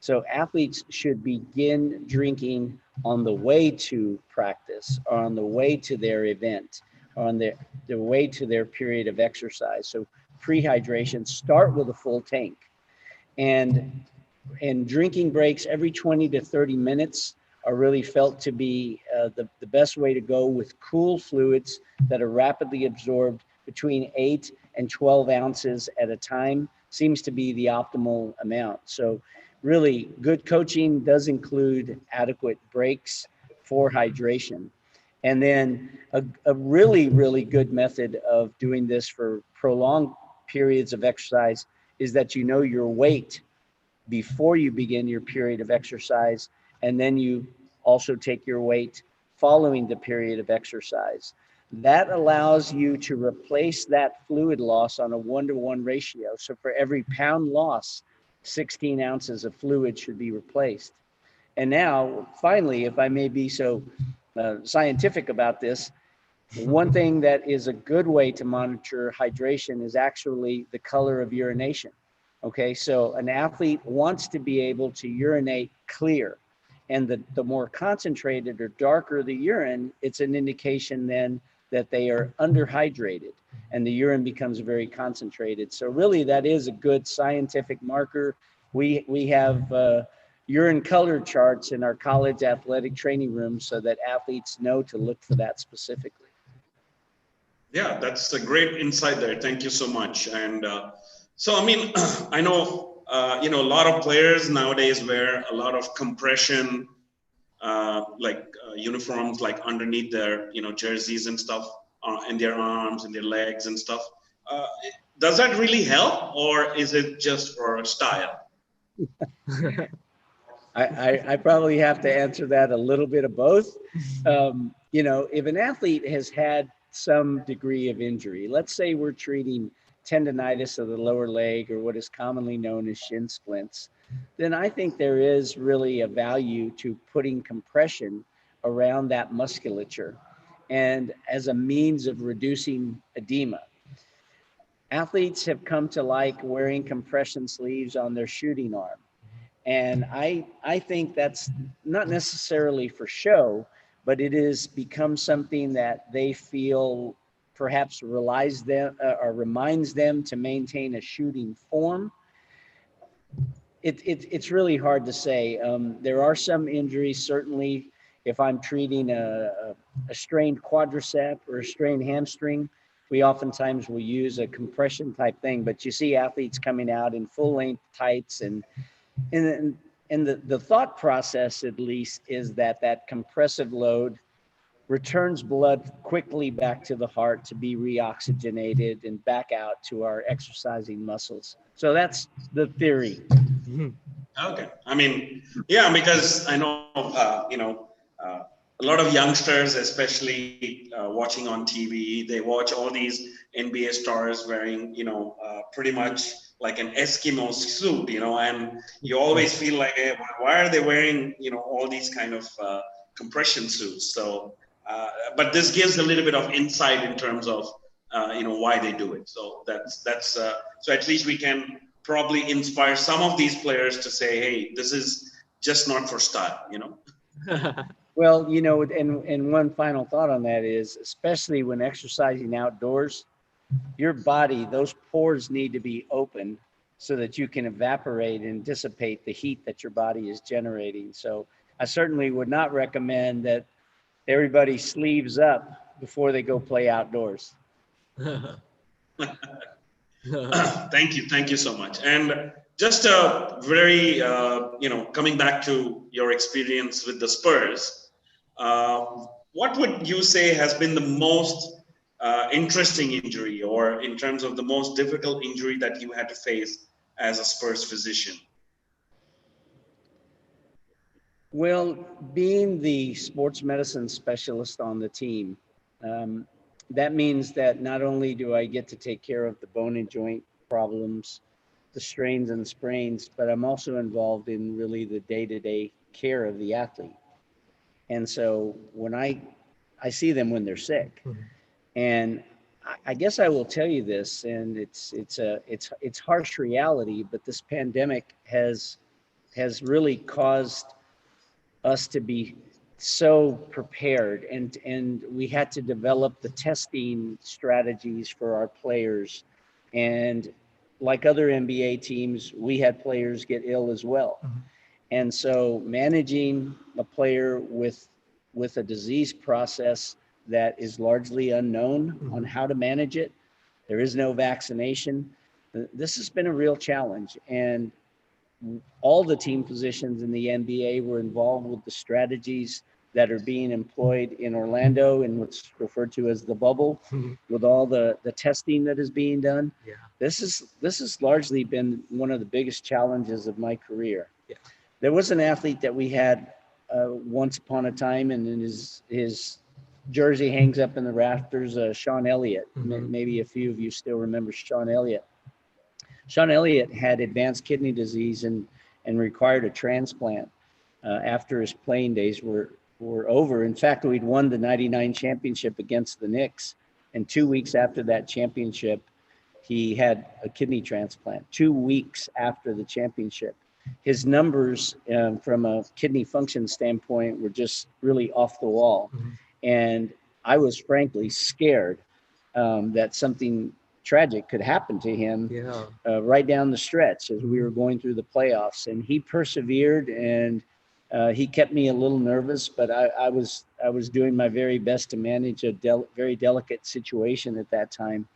So athletes should begin drinking on the way to practice, or on the way to their event, or on their way to their period of exercise. So prehydration, start with a full tank. And drinking breaks every 20 to 30 minutes are really felt to be the best way to go, with cool fluids that are rapidly absorbed. Between 8 and 12 ounces at a time seems to be the optimal amount. So really good coaching does include adequate breaks for hydration. And then a really, really good method of doing this for prolonged periods of exercise is that you know your weight before you begin your period of exercise, and then you also take your weight following the period of exercise. That allows you to replace that fluid loss on a 1-to-1 ratio. So for every pound loss, 16 ounces of fluid should be replaced. And now, finally, if I may be so scientific about this, one thing that is a good way to monitor hydration is actually the color of urination. Okay, so an athlete wants to be able to urinate clear, and the more concentrated or darker the urine, it's an indication then that they are underhydrated, and the urine becomes very concentrated. So really, that is a good scientific marker. We have urine color charts in our college athletic training rooms so that athletes know to look for that specifically. Yeah, that's a great insight there. Thank you so much. And so, I know, a lot of players nowadays wear a lot of compression, uniforms, like underneath their, jerseys and stuff, in their arms and their legs and stuff. Does that really help, or is it just for style? I probably have to answer that a little bit of both. If an athlete has had some degree of injury, let's say we're treating tendonitis of the lower leg, or what is commonly known as shin splints, then I think there is really a value to putting compression around that musculature, and as a means of reducing edema. Athletes have come to like wearing compression sleeves on their shooting arm. And I think that's not necessarily for show, but it has become something that they feel perhaps reminds them to maintain a shooting form. It's really hard to say. There are some injuries, certainly, if I'm treating a strained quadricep or a strained hamstring, we oftentimes will use a compression type thing. But you see athletes coming out in full length tights, and the thought process, at least, is that compressive load returns blood quickly back to the heart to be reoxygenated and back out to our exercising muscles. So that's the theory. Okay. Yeah, because I know, a lot of youngsters, especially watching on TV, they watch all these NBA stars wearing, pretty much like an Eskimo suit, and you always feel like, hey, why are they wearing, all these kind of compression suits? So, but this gives a little bit of insight in terms of, why they do it. So so at least we can probably inspire some of these players to say, hey, this is just not for style. Well, and one final thought on that is, especially when exercising outdoors, your body, those pores need to be open so that you can evaporate and dissipate the heat that your body is generating. So I certainly would not recommend that everybody sleeves up before they go play outdoors. Thank you so much. And just a very, coming back to your experience with the Spurs, what would you say has been the most interesting injury, or in terms of the most difficult injury that you had to face as a Spurs physician? Well, being the sports medicine specialist on the team, that means that not only do I get to take care of the bone and joint problems, the strains and sprains, but I'm also involved in really the day-to-day care of the athlete. And so when I see them when they're sick, and I guess I will tell you this, and it's harsh reality, but this pandemic has really caused us to be so prepared, and we had to develop the testing strategies for our players. And like other NBA teams, we had players get ill as well. And so managing a player with a disease process that is largely unknown on how to manage it, there is no vaccination. This has been a real challenge. And all the team physicians in the NBA were involved with the strategies that are being employed in Orlando in what's referred to as the bubble, with all the testing that is being done. Yeah. This has largely been one of the biggest challenges of my career. Yeah. There was an athlete that we had once upon a time, and in his jersey hangs up in the rafters, Sean Elliott. Maybe a few of you still remember Sean Elliott. Sean Elliott had advanced kidney disease and required a transplant after his playing days were over. In fact, we'd won the '99 championship against the Knicks, and 2 weeks after that championship, he had a kidney transplant. 2 weeks after the championship. His numbers from a kidney function standpoint were just really off the wall. And I was frankly scared that something tragic could happen to him right down the stretch as we were going through the playoffs. And he persevered, and he kept me a little nervous, but I was doing my very best to manage a very delicate situation at that time,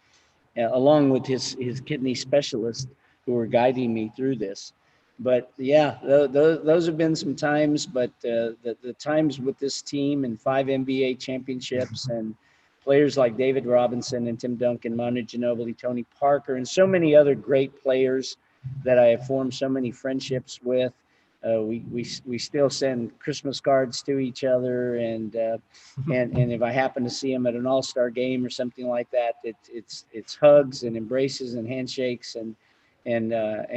along with his kidney specialist who were guiding me through this. But yeah, those have been some times, but the times with this team and 5 NBA championships and players like David Robinson and Tim Duncan, Manu Ginobili, Tony Parker, and so many other great players that I have formed so many friendships with. We still send Christmas cards to each other, and if I happen to see them at an All-Star game or something like that, it's hugs and embraces and handshakes and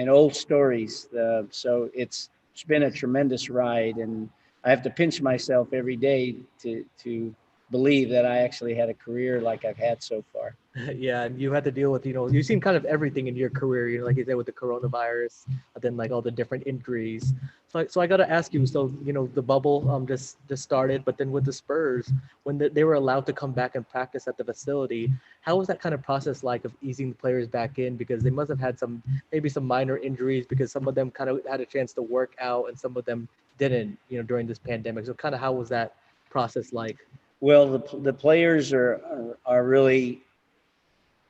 old stories. So it's been a tremendous ride, and I have to pinch myself every day to believe that I actually had a career like I've had so far. Yeah, and you had to deal with, you've seen kind of everything in your career, like you said, with the coronavirus, but then like all the different injuries. So I got to ask you, so, the bubble just started, but then with the Spurs, when they were allowed to come back and practice at the facility, how was that kind of process like of easing the players back in? Because they must have had maybe some minor injuries, because some of them kind of had a chance to work out and some of them didn't, during this pandemic. So kind of how was that process like? Well, the players are really,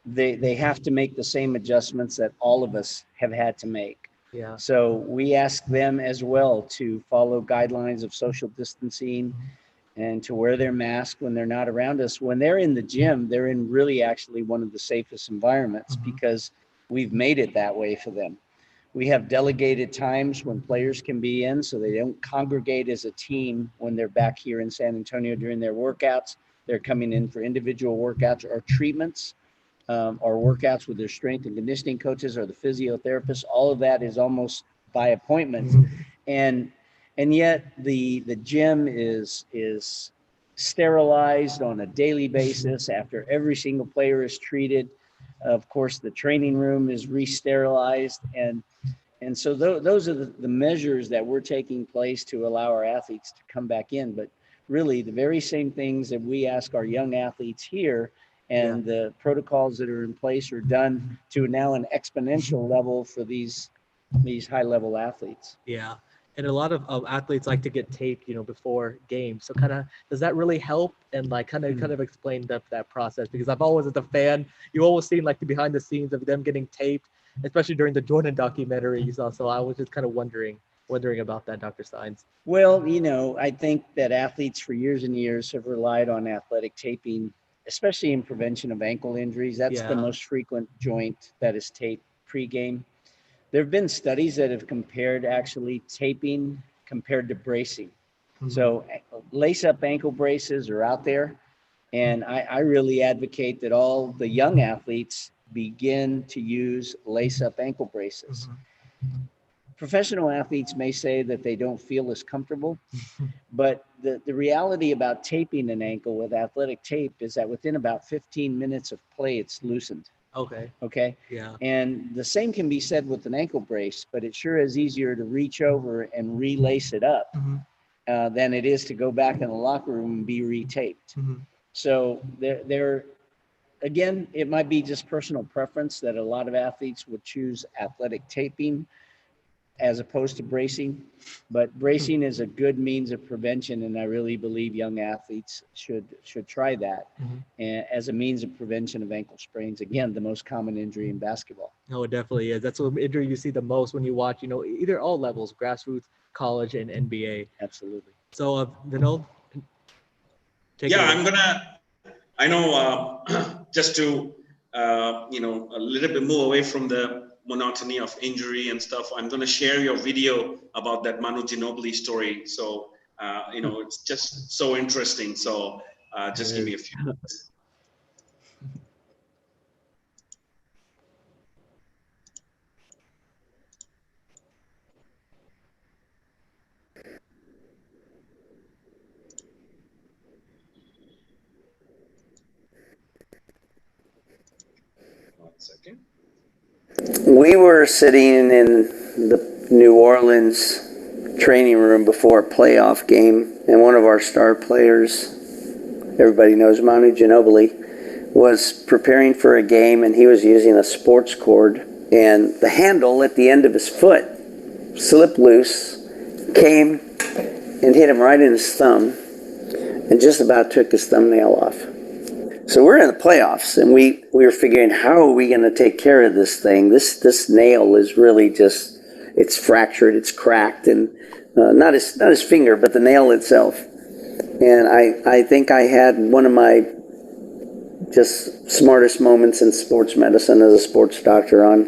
they have to make the same adjustments that all of us have had to make. Yeah. So we ask them as well to follow guidelines of social distancing and to wear their mask when they're not around us. When they're in the gym, they're in really actually one of the safest environments because we've made it that way for them. We have delegated times when players can be in, so they don't congregate as a team when they're back here in San Antonio during their workouts. They're coming in for individual workouts or treatments, or workouts with their strength and conditioning coaches or the physiotherapists. All of that is almost by appointment. And yet the gym is sterilized on a daily basis after every single player is treated. Of course, the training room is re-sterilized, and so those are the measures that we're taking place to allow our athletes to come back in. But really, the very same things that we ask our young athletes here, and the protocols that are in place are done to now an exponential level for these high-level athletes. Yeah. And a lot of athletes like to get taped, before games. So kind of, does that really help? And like kind of explain that process, because I've always, as a fan, you always seen like the behind the scenes of them getting taped, especially during the Jordan documentary you saw. So I was just kind of wondering about that, Dr. Steins. Well, I think that athletes for years and years have relied on athletic taping, especially in prevention of ankle injuries. That's the most frequent joint that is taped pregame. There have been studies that have compared actually taping compared to bracing. So lace-up ankle braces are out there, and I really advocate that all the young athletes begin to use lace-up ankle braces. Professional athletes may say that they don't feel as comfortable, but the reality about taping an ankle with athletic tape is that within about 15 minutes of play, it's loosened. Okay. Yeah. And the same can be said with an ankle brace, but it sure is easier to reach over and relace it up than it is to go back in the locker room and be retaped. So there, again, it might be just personal preference that a lot of athletes would choose athletic taping as opposed to bracing, but bracing is a good means of prevention, and I really believe young athletes should try that and as a means of prevention of ankle sprains. Again, the most common injury in basketball. No, it definitely is. That's what injury you see the most when you watch, either all levels, grassroots, college, and NBA. Absolutely. So, Vinod, I know, just to, a little bit move away from the monotony of injury and stuff, I'm going to share your video about that Manu Ginobili story. So, it's just so interesting. So just give me a few minutes. One second. We were sitting in the New Orleans training room before a playoff game, and one of our star players, everybody knows Manu Ginobili, was preparing for a game, and he was using a sports cord, and the handle at the end of his foot slipped loose, came and hit him right in his thumb, and just about took his thumbnail off. So we're in the playoffs, and we were figuring, how are we going to take care of this thing? This nail is really just, it's fractured, it's cracked, and not his finger, but the nail itself. And I think I had one of my just smartest moments in sports medicine as a sports doctor on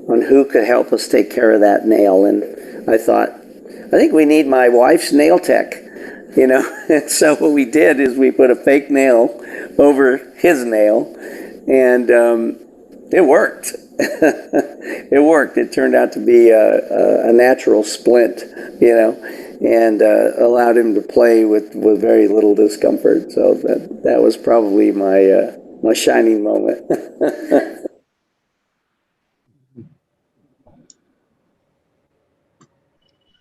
who could help us take care of that nail. And I thought, I think we need my wife's nail tech, And so what we did is we put a fake nail over his nail, and it worked. It worked. It turned out to be a natural splint, and allowed him to play with very little discomfort. So that was probably my shining moment.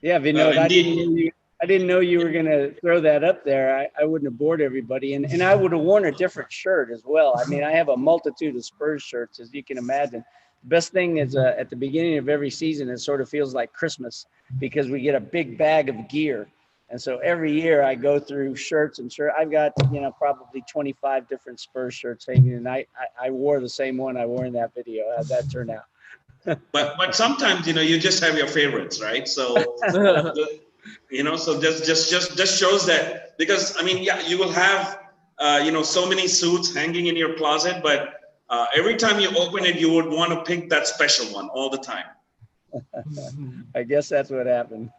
Yeah, Vinod, I didn't know you were going to throw that up there. I wouldn't have bored everybody. And I would have worn a different shirt as well. I mean, I have a multitude of Spurs shirts, as you can imagine. The best thing is at the beginning of every season, it sort of feels like Christmas because we get a big bag of gear. And so every year I go through shirts and shirts. I've got, probably 25 different Spurs shirts hanging. And I wore the same one I wore in that video. How'd that turn out? But sometimes, you just have your favorites, right? So... so just shows that, because you will have so many suits hanging in your closet, but every time you open it, you would want to pick that special one all the time. I guess that's what happened.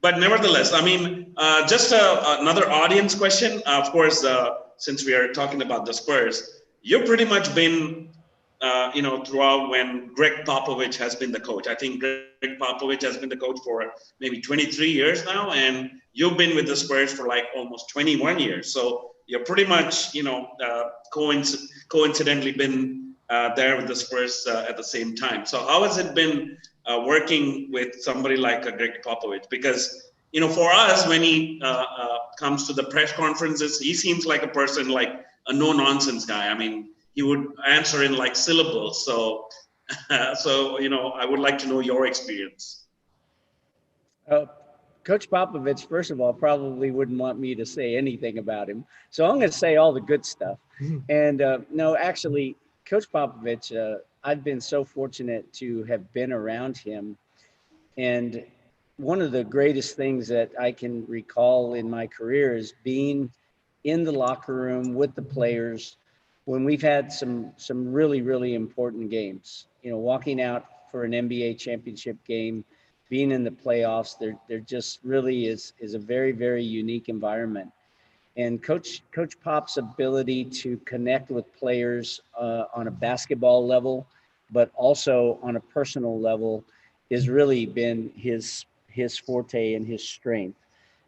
But nevertheless, I mean, just another audience question. Of course, since we are talking about the Spurs, you've pretty much been, throughout when Greg Popovich has been the coach. I think Greg Popovich has been the coach for maybe 23 years now, and you've been with the Spurs for like almost 21 years. So you're pretty much, coincidentally been there with the Spurs at the same time. So how has it been working with somebody like Greg Popovich? Because for us, when he comes to the press conferences, he seems like a person like a no nonsense guy. I mean, he would answer in like syllables. So, I would like to know your experience. Coach Popovich, first of all, probably wouldn't want me to say anything about him. So I'm going to say all the good stuff. And no, actually, Coach Popovich, I've been so fortunate to have been around him. And one of the greatest things that I can recall in my career is being in the locker room with the players when we've had some really, really important games. Walking out for an NBA championship game, being in the playoffs, there just really is a very, very unique environment. And Coach Pop's ability to connect with players on a basketball level, but also on a personal level, has really been his forte and his strength.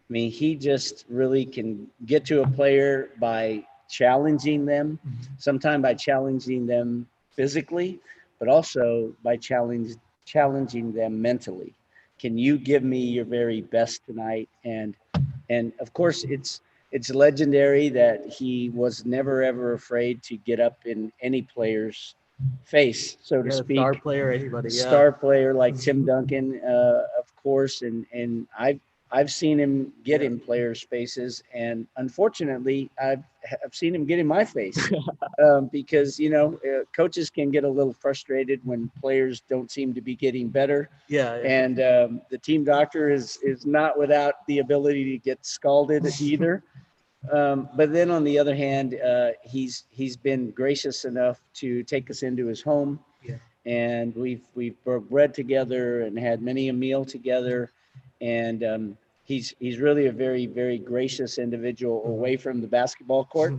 I mean, he just really can get to a player by challenging them, sometimes by challenging them physically, but also by challenging them mentally. Can you give me your very best tonight? And of course, it's legendary that he was never ever afraid to get up in any player's face, so to speak. Star player, anybody. Yeah. Star player like Tim Duncan, of course, and I've seen him get in players' faces, and unfortunately, I've seen him get in my face because coaches can get a little frustrated when players don't seem to be getting better. Yeah. And the team doctor is not without the ability to get scalded either. But then on the other hand, he's been gracious enough to take us into his home, and we've broke bread together and had many a meal together, and he's really a very, very gracious individual away from the basketball court.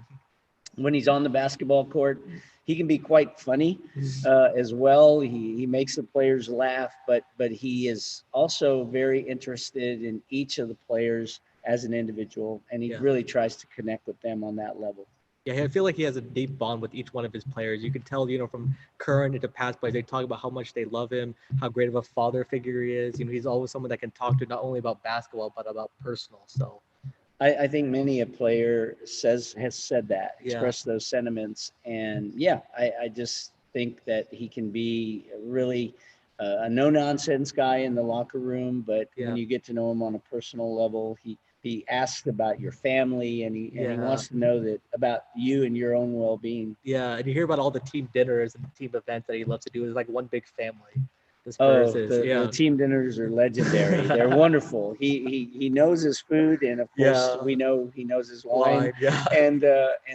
When he's on the basketball court, he can be quite funny as well. He makes the players laugh, but he is also very interested in each of the players as an individual, and he really tries to connect with them on that level. Yeah, I feel like he has a deep bond with each one of his players. You can tell, from current into past players, they talk about how much they love him, how great of a father figure he is. He's always someone that can talk to not only about basketball, but about personal. So I think many a player has said that, expressed those sentiments. And I just think that he can be really a no-nonsense guy in the locker room, but when you get to know him on a personal level, he asks about your family, and he wants to know that about you and your own well-being. Yeah, and you hear about all the team dinners and team events that he loves to do. It's like one big family. The team dinners are legitimary. They're wonderful. He knows his food, and of course we know he knows his wine. And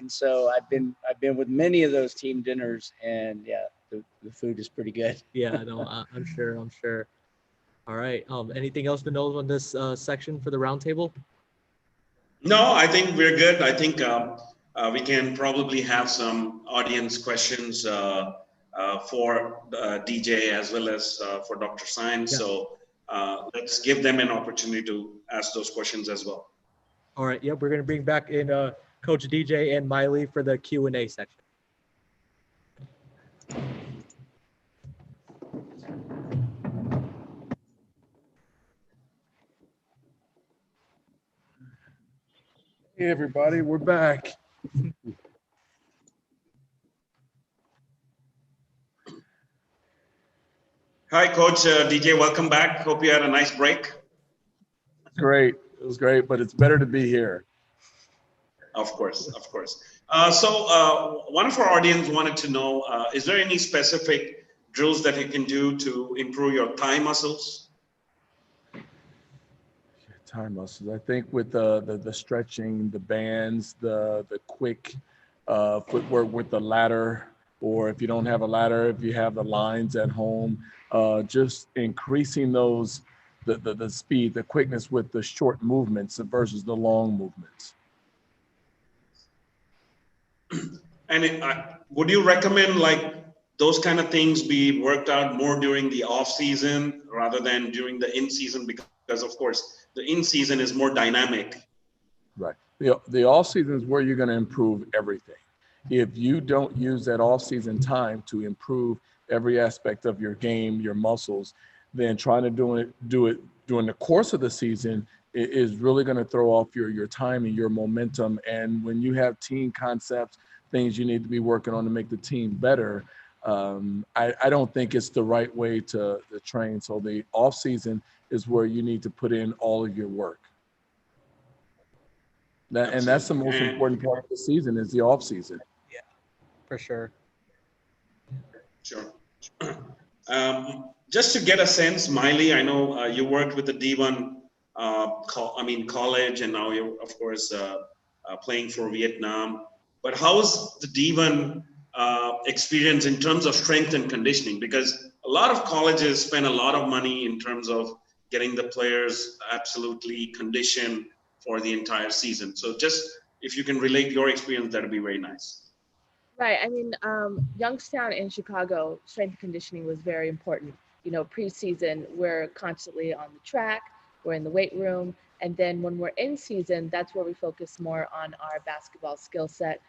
so I've been with many of those team dinners, and the food is pretty good. Yeah, no, I'm sure. All right. Anything else to know on this section for the roundtable? No, I think we're good. I think we can probably have some audience questions for DJ as well as for Dr. Science. So let's give them an opportunity to ask those questions as well. All right. Yep. We're going to bring back in Coach DJ and Miley for the Q&A section. Hey, everybody, we're back. Hi, Coach DJ. Welcome back. Hope you had a nice break. Great. It was great, but it's better to be here. Of course. So one of our audience wanted to know, is there any specific drills that you can do to improve your thigh muscles? Thigh muscles. I think with the stretching, the bands, the quick footwork with the ladder, or if you don't have a ladder, if you have the lines at home, just increasing those, the speed, the quickness with the short movements versus the long movements. And would you recommend like those kind of things be worked out more during the off season rather than during the in season? Because of course the in season is more dynamic. Right. The off season is where you're going to improve everything. If you don't use that off season time to improve every aspect of your game, your muscles, then trying to do it during the course of the season is really going to throw off your time and your momentum. And when you have team concepts, things you need to be working on to make the team better, I don't think it's the right way to train. So the off season is where you need to put in all of your work. And that's the most important part of the season is the off season. Yeah, for sure. Sure. Just to get a sense, Miley, I know you worked with the D1, college, and now you're of course playing for Vietnam. But how's the D1 experience in terms of strength and conditioning? Because a lot of colleges spend a lot of money in terms of getting the players absolutely conditioned for the entire season. So just if you can relate your experience, that'd be very nice. Right. I mean, Youngstown in Chicago, strength and conditioning was very important. You know, preseason, we're constantly on the track, we're in the weight room. And then when we're in season, that's where we focus more on our basketball skill set,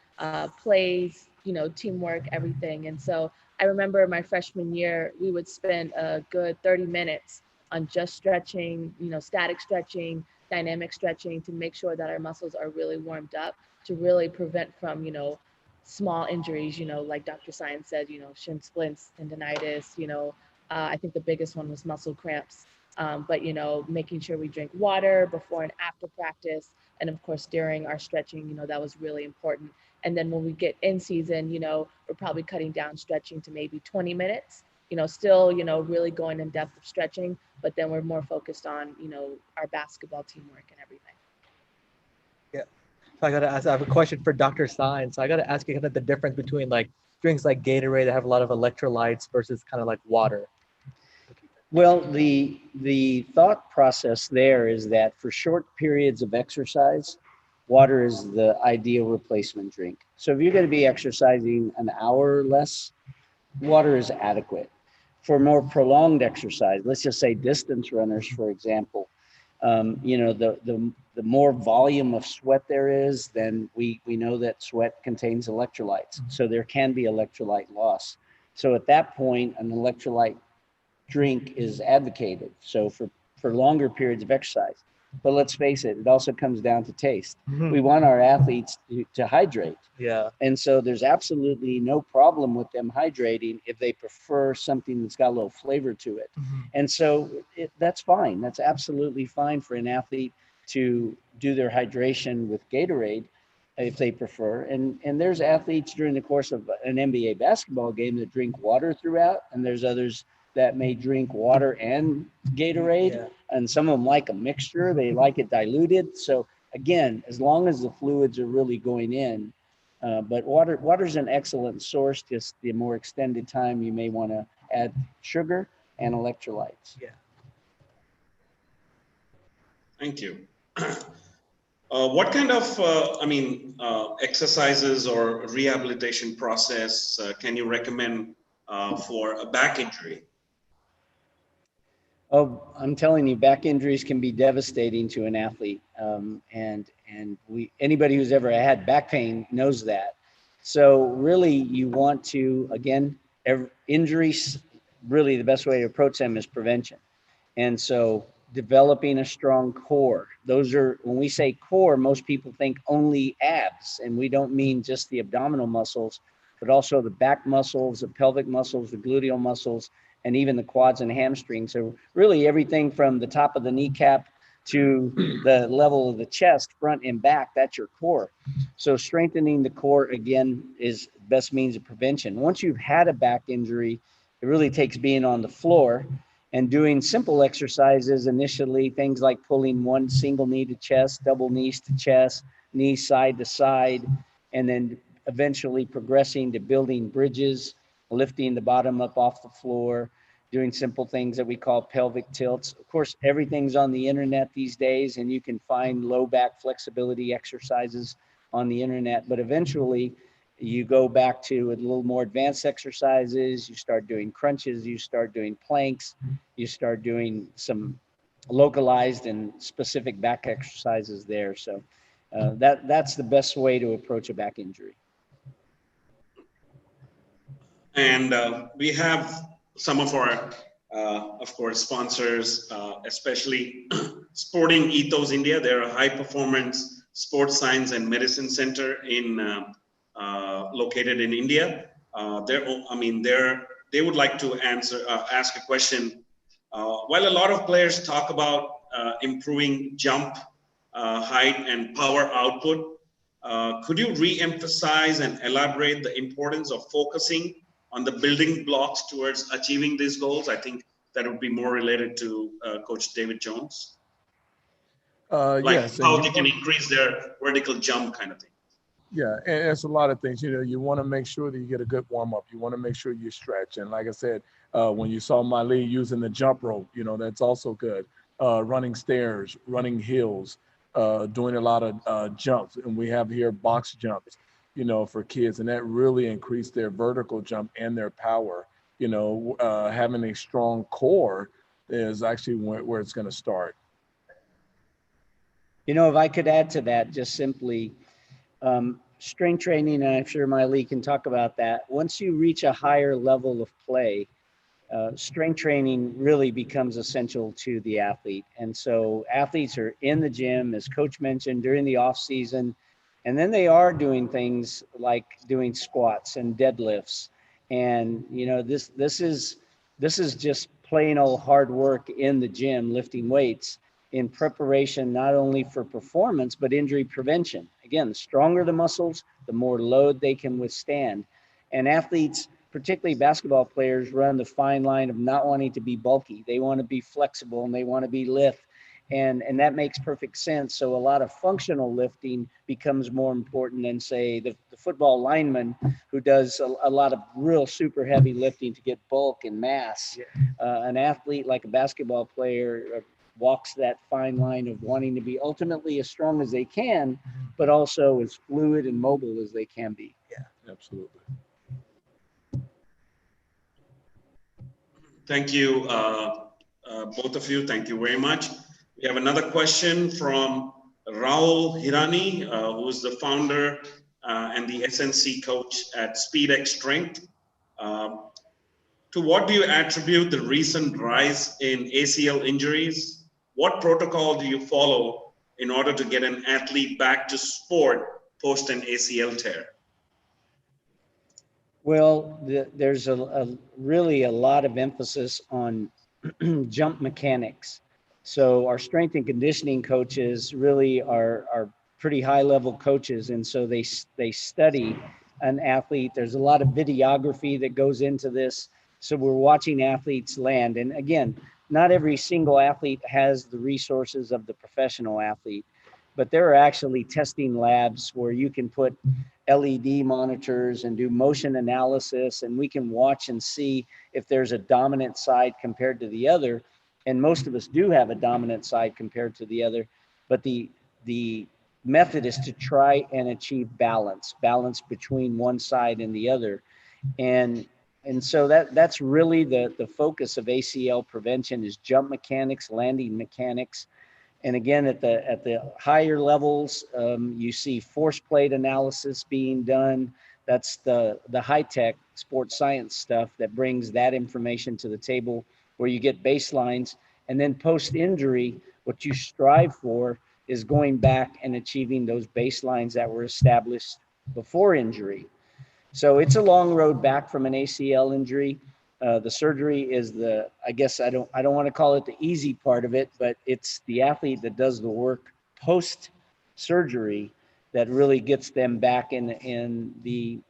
plays, you know, teamwork, everything. And so I remember my freshman year, we would spend a good 30 minutes on just stretching, you know, static stretching, dynamic stretching to make sure that our muscles are really warmed up to really prevent from, you know, small injuries, you know, like Dr. Science said, you know, shin splints, tendonitis, you know, I think the biggest one was muscle cramps. But, you know, making sure we drink water before and after practice. And of course, during our stretching, you know, that was really important. And then when we get in season, you know, we're probably cutting down stretching to maybe 20 minutes, you know, still, you know, really going in depth of stretching, but then we're more focused on, you know, our basketball teamwork and everything. Yeah. So I have a question for Dr. Science. So I got to ask you kind of the difference between like drinks like Gatorade that have a lot of electrolytes versus kind of like water. Well, the thought process there is that for short periods of exercise, water is the ideal replacement drink. So if you're going to be exercising an hour or less, water is adequate. For more prolonged exercise, let's just say distance runners, for example, you know, the more volume of sweat there is, then we know that sweat contains electrolytes. So there can be electrolyte loss. So at that point, an electrolyte drink is advocated. So for longer periods of exercise. But let's face it, it also comes down to taste. Mm-hmm. We want our athletes to hydrate. Yeah. And so there's absolutely no problem with them hydrating if they prefer something that's got a little flavor to it. Mm-hmm. And so that's fine. That's absolutely fine for an athlete to do their hydration with Gatorade if they prefer. And there's athletes during the course of an NBA basketball game that drink water throughout, and there's others that may drink water and Gatorade. Yeah. And some of them like a mixture. They like it diluted. So again, as long as the fluids are really going in, but water's an excellent source. Just the more extended time, you may want to add sugar and electrolytes. Yeah. Thank you. What kind of, exercises or rehabilitation process can you recommend for a back injury? Oh, I'm telling you, back injuries can be devastating to an athlete. And anybody who's ever had back pain knows that. So really you want to, again, injuries, really the best way to approach them is prevention. And so developing a strong core, those are, when we say core, most people think only abs, and we don't mean just the abdominal muscles, but also the back muscles, the pelvic muscles, the gluteal muscles, and even the quads and hamstrings. So really everything from the top of the kneecap to the level of the chest, front and back, that's your core. So strengthening the core, again, is best means of prevention. Once you've had a back injury, it really takes being on the floor and doing simple exercises initially, things like pulling one single knee to chest, double knees to chest, knees side to side, and then eventually progressing to building bridges, lifting the bottom up off the floor, doing simple things that we call pelvic tilts. Of course, everything's on the internet these days, and you can find low back flexibility exercises on the internet, but eventually you go back to a little more advanced exercises. You start doing crunches, you start doing planks, you start doing some localized and specific back exercises there. So that's the best way to approach a back injury. And we have some of our, of course, sponsors, especially Sporting Ethos India. They're a high performance sports science and medicine center located in India. They would like to ask a question. While a lot of players talk about improving jump height and power output, could you re-emphasize and elaborate the importance of focusing on the building blocks towards achieving these goals? I think that would be more related to Coach David Jones. Yes, how they can increase their vertical jump kind of thing. Yeah, and it's a lot of things. You want to make sure that you get a good warm up. You want to make sure you stretch. And like I said, when you saw Mali using the jump rope, that's also good. Running stairs, running hills, doing a lot of jumps. And we have here box jumps, for kids. And that really increased their vertical jump and their power. Having a strong core is actually where it's going to start. If I could add to that, just simply, strength training, and I'm sure Miley can talk about that. Once you reach a higher level of play, strength training really becomes essential to the athlete. And so athletes are in the gym, as Coach mentioned, during the off season, and then they are doing things like doing squats and deadlifts. And this is just plain old hard work in the gym, lifting weights, in preparation not only for performance, but injury prevention. Again, the stronger the muscles, the more load they can withstand. And athletes, particularly basketball players, run the fine line of not wanting to be bulky. They want to be flexible and they want to be lithe. And that makes perfect sense. So a lot of functional lifting becomes more important than, say, the football lineman who does a lot of real super heavy lifting to get bulk and mass. An athlete like a basketball player walks that fine line of wanting to be ultimately as strong as they can, but also as fluid and mobile as they can be. Yeah, absolutely. Thank you, both of you. Thank you very much. We have another question from Raul Hirani, who is the founder and the SNC coach at SpeedX Strength. To what do you attribute the recent rise in ACL injuries? What protocol do you follow in order to get an athlete back to sport post an ACL tear? Well, there's really a lot of emphasis on jump mechanics. So our strength and conditioning coaches really are pretty high level coaches. And so they study an athlete. There's a lot of videography that goes into this. So we're watching athletes land. And again, not every single athlete has the resources of the professional athlete, but there are actually testing labs where you can put LED monitors and do motion analysis, and we can watch and see if there's a dominant side compared to the other. And most of us do have a dominant side compared to the other, but the method is to try and achieve balance between one side and the other. And so that's really the focus of ACL prevention is jump mechanics, landing mechanics. And again, at the higher levels, you see force plate analysis being done. That's the high-tech sports science stuff that brings that information to the table, where you get baselines. And then post-injury, what you strive for is going back and achieving those baselines that were established before injury. So it's a long road back from an ACL injury. The surgery is I guess I don't want to call it the easy part of it, but it's the athlete that does the work post surgery that really gets them back in the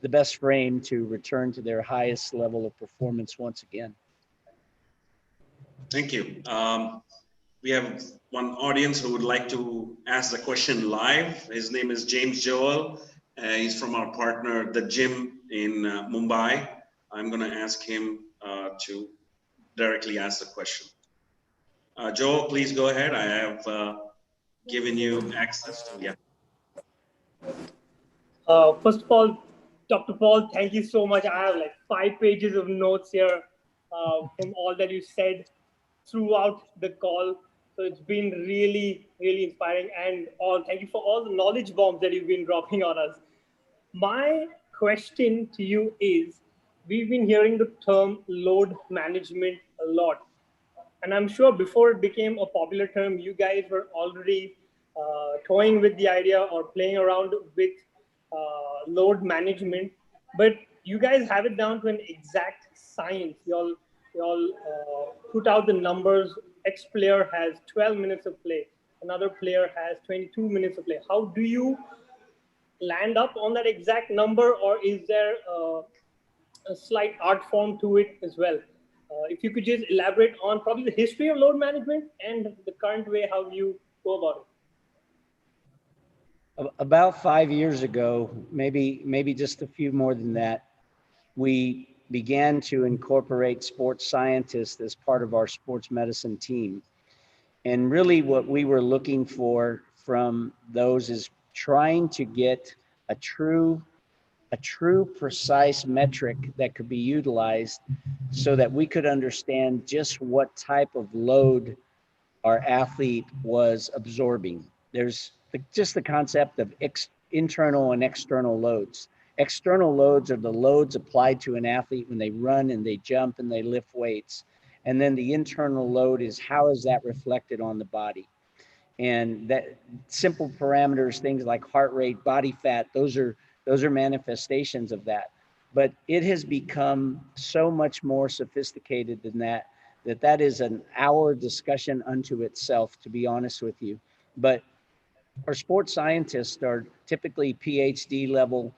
best frame to return to their highest level of performance once again. Thank you. We have one audience who would like to ask the question live. His name is James Joel. He's from our partner, The Gym in Mumbai. I'm going to ask him to directly ask the question. Joe, please go ahead. I have given you access to, yeah. First of all, Dr. Paul, thank you so much. I have like 5 pages of notes here from all that you said throughout the call. So it's been really, really inspiring. And thank you for all the knowledge bombs that you've been dropping on us. My question to you is, we've been hearing the term load management a lot. And I'm sure before it became a popular term, you guys were already toying with the idea or playing around with load management. But you guys have it down to an exact science. You all put out the numbers. X player has 12 minutes of play. Another player has 22 minutes of play. How do you land up on that exact number, or is there a slight art form to it as well? If you could just elaborate on probably the history of load management and the current way how you go about it. About 5 years ago, maybe just a few more than that, we began to incorporate sports scientists as part of our sports medicine team. And really what we were looking for from those is trying to get a true precise metric that could be utilized so that we could understand just what type of load our athlete was absorbing. There's just the concept of internal and external loads. External loads are the loads applied to an athlete when they run and they jump and they lift weights. And then the internal load is how is that reflected on the body? And that simple parameters, things like heart rate, body fat, those are manifestations of that. But it has become so much more sophisticated than that, that is an hour discussion unto itself, to be honest with you. But our sports scientists are typically PhD level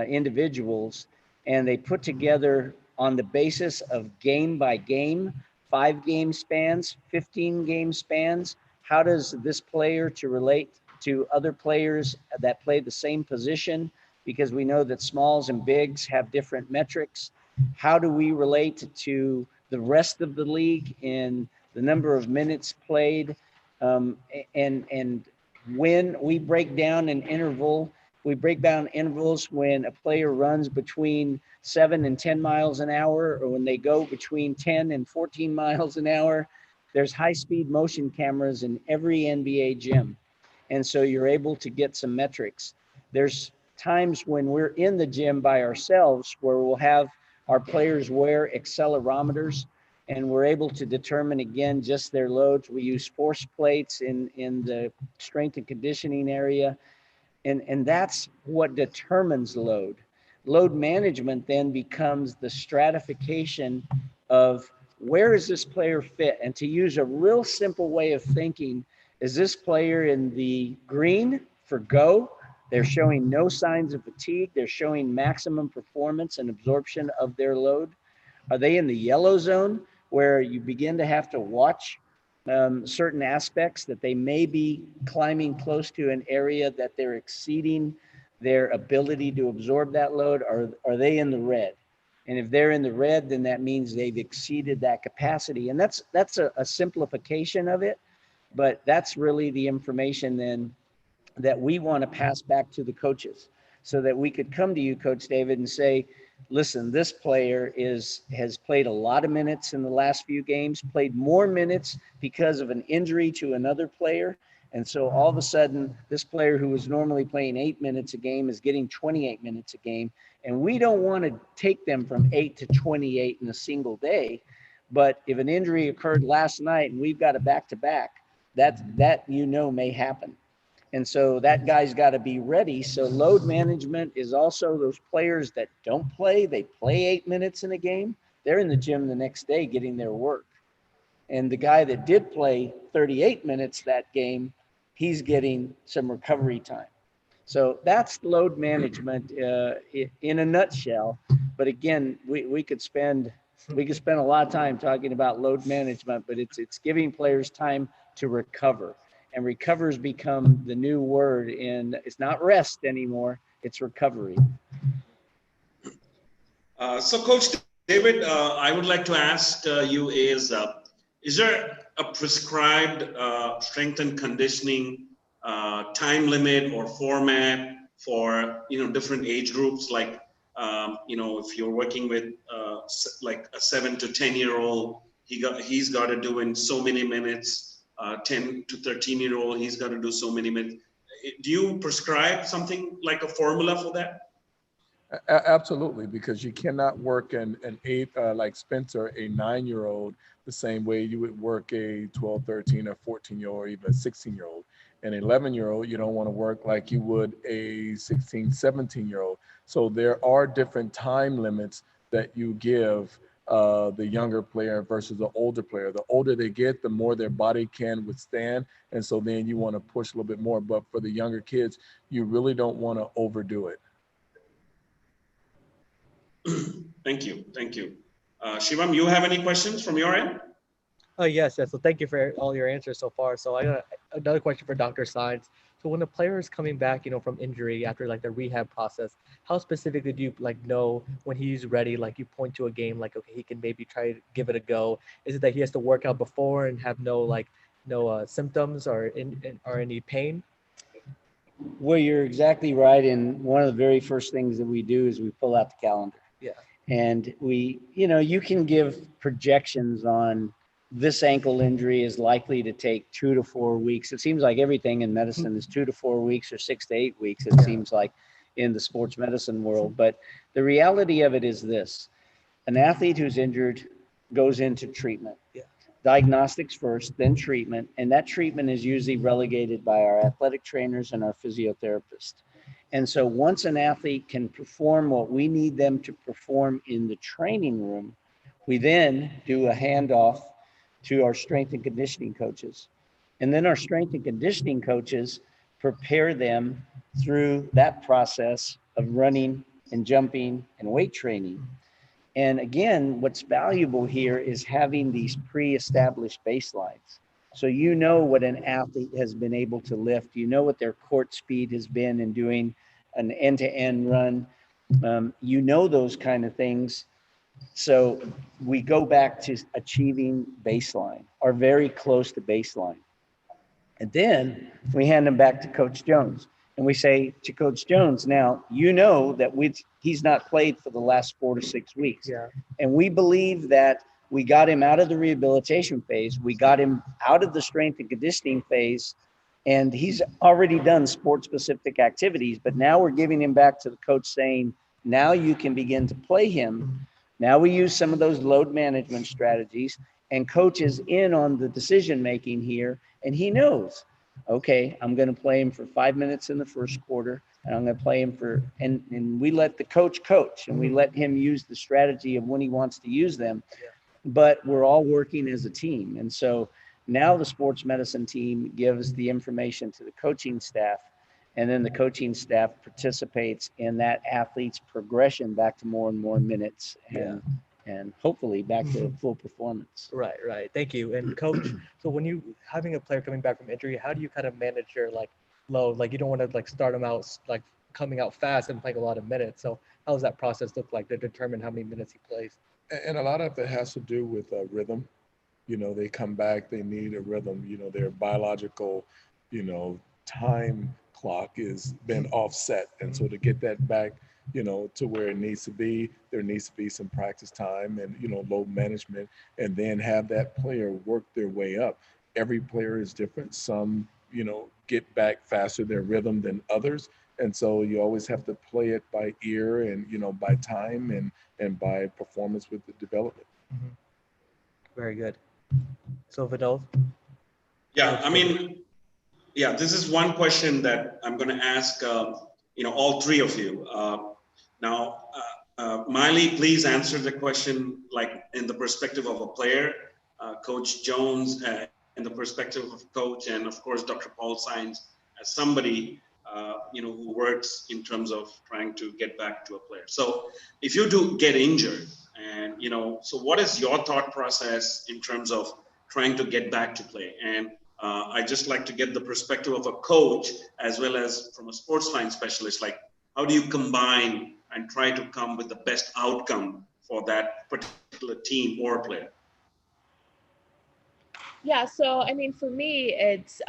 individuals, and they put together on the basis of game by game, 5-game spans, 15-game spans, how does this player to relate to other players that play the same position, because we know that smalls and bigs have different metrics. How do we relate to the rest of the league in the number of minutes played? And when we break down an interval, we break down intervals when a player runs between 7 and 10 miles an hour, or when they go between 10 and 14 miles an hour. There's high-speed motion cameras in every NBA gym. And so you're able to get some metrics. There's times when we're in the gym by ourselves where we'll have our players wear accelerometers, and we're able to determine, again, just their loads. We use force plates in the strength and conditioning area. And that's what determines load. Load management then becomes the stratification of where is this player fit? And to use a real simple way of thinking, is this player in the green for go? They're showing no signs of fatigue. They're showing maximum performance and absorption of their load. Are they in the yellow zone where you begin to have to watch certain aspects that they may be climbing close to an area that they're exceeding their ability to absorb that load? Or are they in the red? And if they're in the red, then that means they've exceeded that capacity. And that's a simplification of it, but that's really the information then that we want to pass back to the coaches, so that we could come to you, Coach David, and say, listen, this player has played a lot of minutes in the last few games, played more minutes because of an injury to another player. And so all of a sudden, this player who was normally playing 8 minutes a game is getting 28 minutes a game. And we don't want to take them from 8 to 28 in a single day. But if an injury occurred last night and we've got a back-to-back, that may happen. And so that guy's got to be ready. So load management is also those players that don't play. They play 8 minutes in a game. They're in the gym the next day getting their work. And the guy that did play 38 minutes that game, he's getting some recovery time. So that's load management in a nutshell. But again, we could spend a lot of time talking about load management, but it's giving players time to recover. And recover's become the new word, and it's not rest anymore, it's recovery. So Coach David, I would like to ask you is there a prescribed strength and conditioning time limit or format for, different age groups? Like, if you're working with like a 7 to 10-year-old, he's got to do in so many minutes. 10 to 13-year-old, he's got to do so many minutes. Do you prescribe something like a formula for that? Absolutely, because you cannot work an eight, like Spencer, a 9-year-old, the same way you would work a 12, 13, or 14-year-old, or even a 16-year-old. An 11-year-old, you don't want to work like you would a 16, 17-year-old. So there are different time limits that you give the younger player versus the older player. The older they get, the more their body can withstand. And so then you want to push a little bit more. But for the younger kids, you really don't want to overdo it. Thank you. Thank you. Shivam, you have any questions from your end? Yes. So thank you for all your answers so far. So I got another question for Dr. Science. So when a player is coming back, from injury after like the rehab process, how specifically do you know when he's ready? Like you point to a game, like, okay, he can maybe try to give it a go. Is it that he has to work out before and have no symptoms or any pain? Well, you're exactly right. And one of the very first things that we do is we pull out the calendar. Yeah. And you can give projections on this ankle injury is likely to take 2 to 4 weeks. It seems like everything in medicine is 2 to 4 weeks or 6 to 8 weeks, it seems like in the sports medicine world. But the reality of it is this: an athlete who's injured goes into treatment. Yeah. Diagnostics first, then treatment. And that treatment is usually relegated by our athletic trainers and our physiotherapists. And so once an athlete can perform what we need them to perform in the training room, we then do a handoff to our strength and conditioning coaches. And then our strength and conditioning coaches prepare them through that process of running and jumping and weight training. And again, what's valuable here is having these pre-established baselines. So you know what an athlete has been able to lift, you know what their court speed has been in doing an end-to-end run. You know those kind of things. So we go back to achieving baseline or very close to baseline. And then we hand them back to Coach Jones. And we say to Coach Jones, now, you know that he's not played for the last 4 to 6 weeks. Yeah. And we believe that we got him out of the rehabilitation phase. We got him out of the strength and conditioning phase. And he's already done sport-specific activities. But now we're giving him back to the coach saying, now you can begin to play him. Now we use some of those load management strategies. And coach is in on the decision-making here. And he knows, okay, I'm going to play him for 5 minutes in the first quarter, and I'm going to play him and we let the coach, and we let him use the strategy of when he wants to use them. Yeah. But we're all working as a team. And so now the sports medicine team gives the information to the coaching staff, and then the coaching staff participates in that athlete's progression back to more and more minutes and hopefully back to full performance. Right. Thank you. And Coach, so when you having a player coming back from injury, how do you kind of manage your load? Like you don't want to start them out coming out fast and playing a lot of minutes. So how does that process look like to determine how many minutes he plays? And a lot of it has to do with rhythm. They come back, they need a rhythm. Their biological, time clock is been offset. And so to get that back, to where it needs to be, there needs to be some practice time and, load management, and then have that player work their way up. Every player is different. Some, get back faster, their rhythm than others. And so you always have to play it by ear and, by time and by performance with the development. Mm-hmm. Very good. So Vinod? Yeah, this is one question that I'm going to ask, all three of you. Now, Miley, please answer the question in the perspective of a player, Coach Jones in the perspective of coach, and of course, Dr. Paul Science as somebody, who works in terms of trying to get back to a player. So if you do get injured and, so what is your thought process in terms of trying to get back to play? And I just like to get the perspective of a coach as well as from a sports science specialist, how do you combine and try to come with the best outcome for that particular team or player? Yeah, so I mean, for me, it's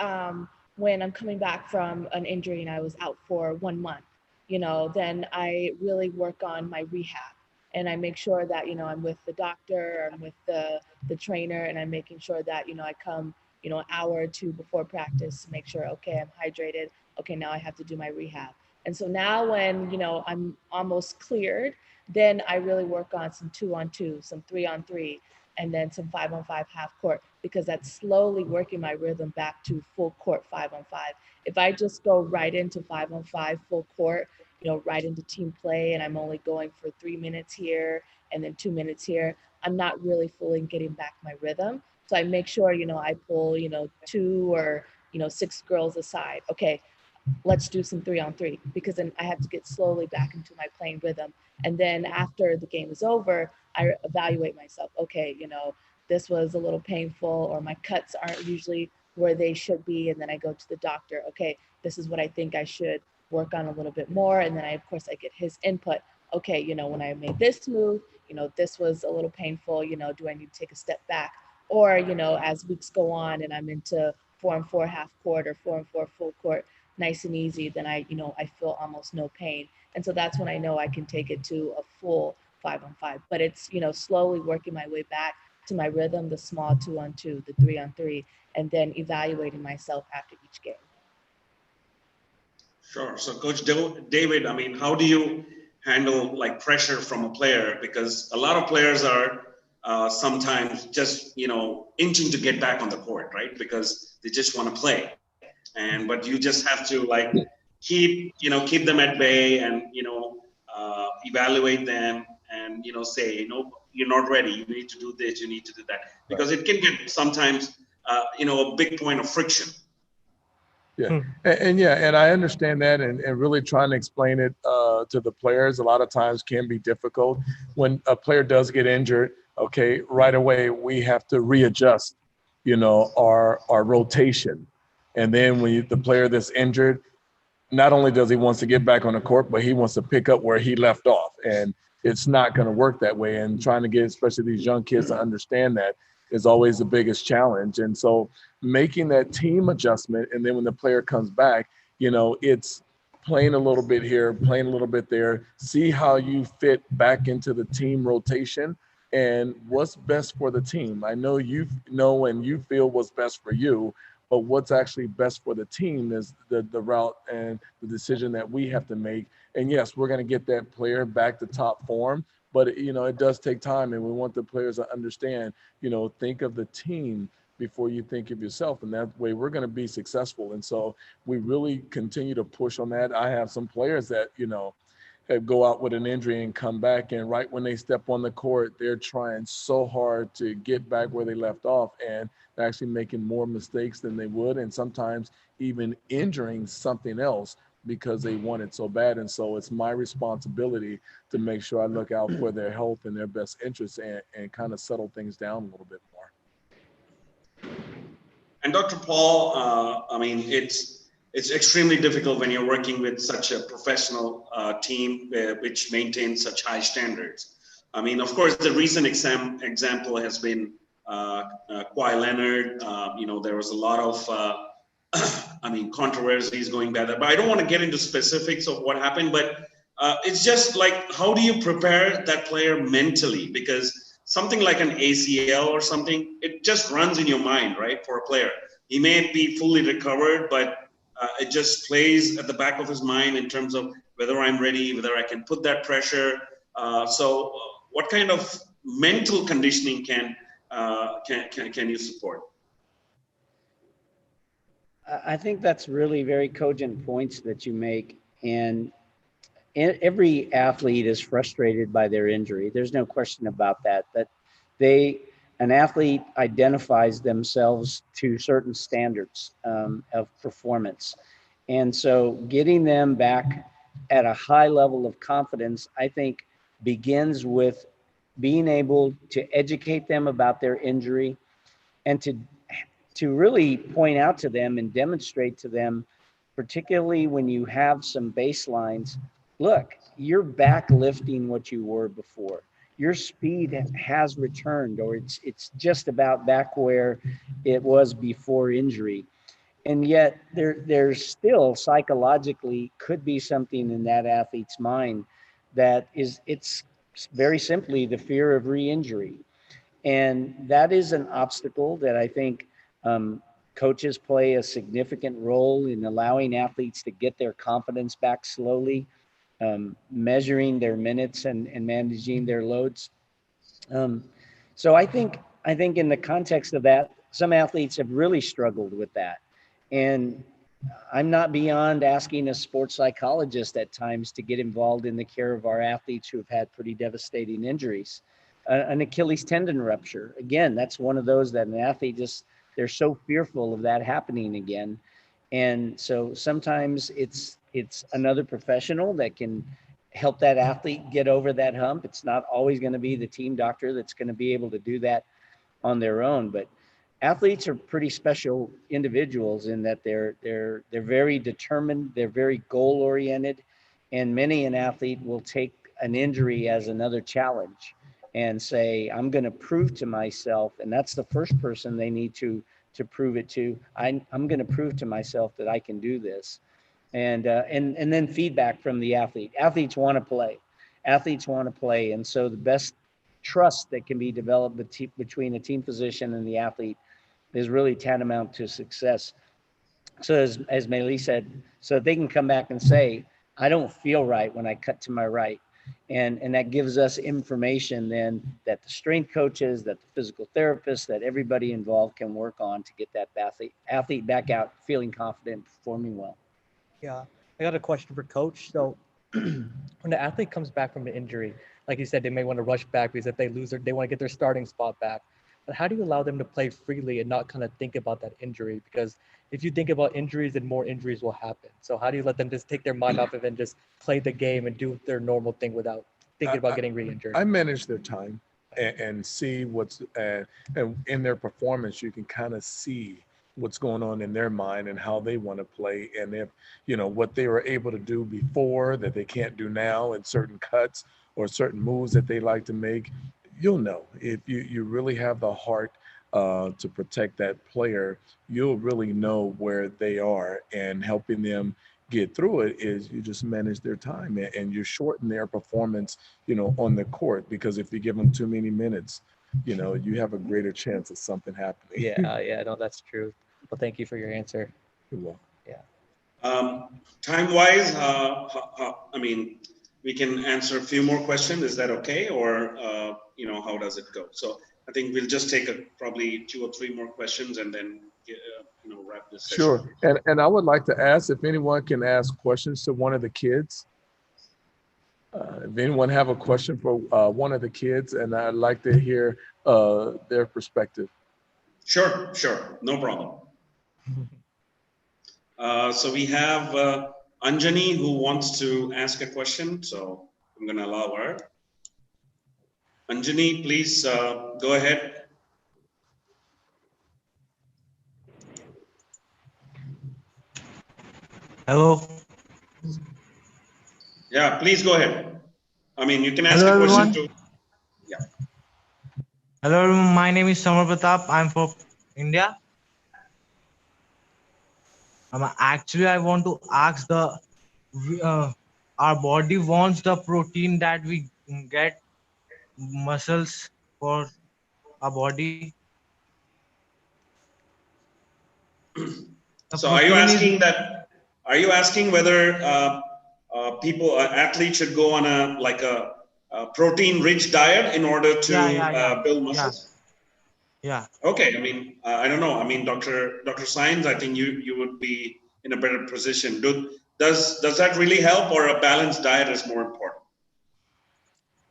when I'm coming back from an injury and I was out for 1 month, then I really work on my rehab and I make sure that, I'm with the doctor, I'm with the trainer, and I'm making sure that, I come, an hour or two before practice to make sure, okay, I'm hydrated. Okay, now I have to do my rehab. And so now when, I'm almost cleared, then I really work on some 2-on-2, some 3-on-3, and then some 5-on-5 half court, because that's slowly working my rhythm back to full court 5-on-5. If I just go right into 5-on-5 full court, right into team play, and I'm only going for 3 minutes here and then 2 minutes here, I'm not really fully getting back my rhythm. So I make sure, I pull, 2 or, 6 girls aside. Okay, let's do some 3-on-3, because then I have to get slowly back into my playing rhythm. And then after the game is over, I evaluate myself. Okay, this was a little painful, or my cuts aren't usually where they should be. And then I go to the doctor. Okay, this is what I think I should work on a little bit more. And then of course I get his input. Okay, when I made this move, this was a little painful, do I need to take a step back? Or, as weeks go on and I'm into 4-on-4 half court or 4-on-4 full court, nice and easy, then I feel almost no pain. And so that's when I know I can take it to a full 5-on-5. But it's, slowly working my way back to my rhythm, the small 2-on-2, the 3-on-3, and then evaluating myself after each game. Sure. So Coach David, I mean, how do you handle like pressure from a player? Because a lot of players are sometimes just, inching to get back on the court, right? Because they just want to play. But you just have to like keep them at bay and, evaluate them and, say, you're not ready. You need to do this. You need to do that, because it can get sometimes, a big point of friction. Yeah. And I understand that, and really trying to explain it to the players a lot of times can be difficult. When a player does get injured, okay, right away we have to readjust, our rotation. And then when the player that's injured, not only does he wants to get back on the court, but he wants to pick up where he left off. And it's not going to work that way. And trying to get especially these young kids to understand that is always the biggest challenge. And so making that team adjustment, and then when the player comes back, it's playing a little bit here, playing a little bit there, see how you fit back into the team rotation and what's best for the team. I know you know and you feel what's best for you, but what's actually best for the team is the route and the decision that we have to make. And yes, we're going to get that player back to top form, but it does take time, and we want the players to understand, think of the team before you think of yourself, and that way we're going to be successful. And so we really continue to push on that. I have some players that, go out with an injury and come back, and right when they step on the court, they're trying so hard to get back where they left off, and they're actually making more mistakes than they would, and sometimes even injuring something else because they want it so bad. And so it's my responsibility to make sure I look out for their health and their best interests, and kind of settle things down a little bit more. And Dr. Paul, I mean, it's extremely difficult when you're working with such a professional team which maintains such high standards. I mean, of course, the recent example has been Kawhi Leonard. There was a lot of, controversies going back there. But I don't want to get into specifics of what happened. But it's just like, how do you prepare that player mentally? Because something like an ACL or something, it just runs in your mind, right, for a player. He may be fully recovered, but it just plays at the back of his mind in terms of whether I'm ready, whether I can put that pressure. So what kind of mental conditioning can you support? I think that's really very cogent points that you make. And every athlete is frustrated by their injury. There's no question about that. That an athlete identifies themselves to certain standards of performance. And so getting them back at a high level of confidence, I think, begins with being able to educate them about their injury, and to really point out to them and demonstrate to them, particularly when you have some baselines, look, you're back lifting what you were before. Your speed has returned, or it's just about back where it was before injury. And yet there's still psychologically could be something in that athlete's mind that is, it's very simply the fear of re-injury. And that is an obstacle that I think coaches play a significant role in allowing athletes to get their confidence back slowly, measuring their minutes and managing their loads. Um, so I think in the context of that, some athletes have really struggled with that. And I'm not beyond asking a sports psychologist at times to get involved in the care of our athletes who have had pretty devastating injuries. An Achilles tendon rupture, again, that's one of those that an athlete just, they're so fearful of that happening again. And so sometimes it's another professional that can help that athlete get over that hump. It's not always going to be the team doctor that's going to be able to do that on their own, but athletes are pretty special individuals in that they're very determined, they're very goal oriented, and many an athlete will take an injury as another challenge and say, I'm going to prove to myself, and that's the first person they need to prove it to. I'm going to prove to myself that I can do this. And then feedback from the athlete. Athletes want to play. Athletes want to play. And so the best trust that can be developed between a team physician and the athlete is really tantamount to success. So as Meili said, so they can come back and say, I don't feel right when I cut to my right. And that gives us information then that the strength coaches, that the physical therapists, that everybody involved can work on to get that athlete back out feeling confident, performing well. Yeah, I got a question for Coach. So, when the athlete comes back from an injury, like you said, they may want to rush back because if they lose, they want to get their starting spot back. But how do you allow them to play freely and not kind of think about that injury? Because if you think about injuries, then more injuries will happen. So how do you let them just take their mind off of it and just play the game and do their normal thing without thinking about getting re-injured? I manage their time and see what's and in their performance. You can kind of see what's going on in their mind and how they want to play, and if what they were able to do before that they can't do now, and certain cuts or certain moves that they like to make. You'll know if you really have the heart to protect that player. You'll really know where they are, and helping them get through it is you just manage their time and you shorten their performance on the court, because if you give them too many minutes, you have a greater chance of something happening. Yeah, no, that's true. Well, thank you for your answer. You're welcome. Yeah. Time-wise, I mean, we can answer a few more questions. Is that okay? Or, how does it go? So I think we'll just take probably 2 or 3 more questions and then, wrap this session. Sure. And I would like to ask if anyone can ask questions to one of the kids. If anyone have a question for one of the kids, and I'd like to hear their perspective. Sure. No problem. So we have Anjani who wants to ask a question. So I'm going to allow her. Anjani, please go ahead. Hello. Yeah, please go ahead. I mean, you can ask Hello, a question everyone. too. Yeah. Hello, everyone. My name is Samar Pratap. I'm from India. Actually, I want to ask our body wants the protein that we get muscles for our body. The So are you protein is asking whether athletes should go on a protein-rich diet in order to build muscles? Yeah. Okay, I mean, I don't know. I mean, Dr. Sainz, I think you would be in a better position. Does that really help, or a balanced diet is more important?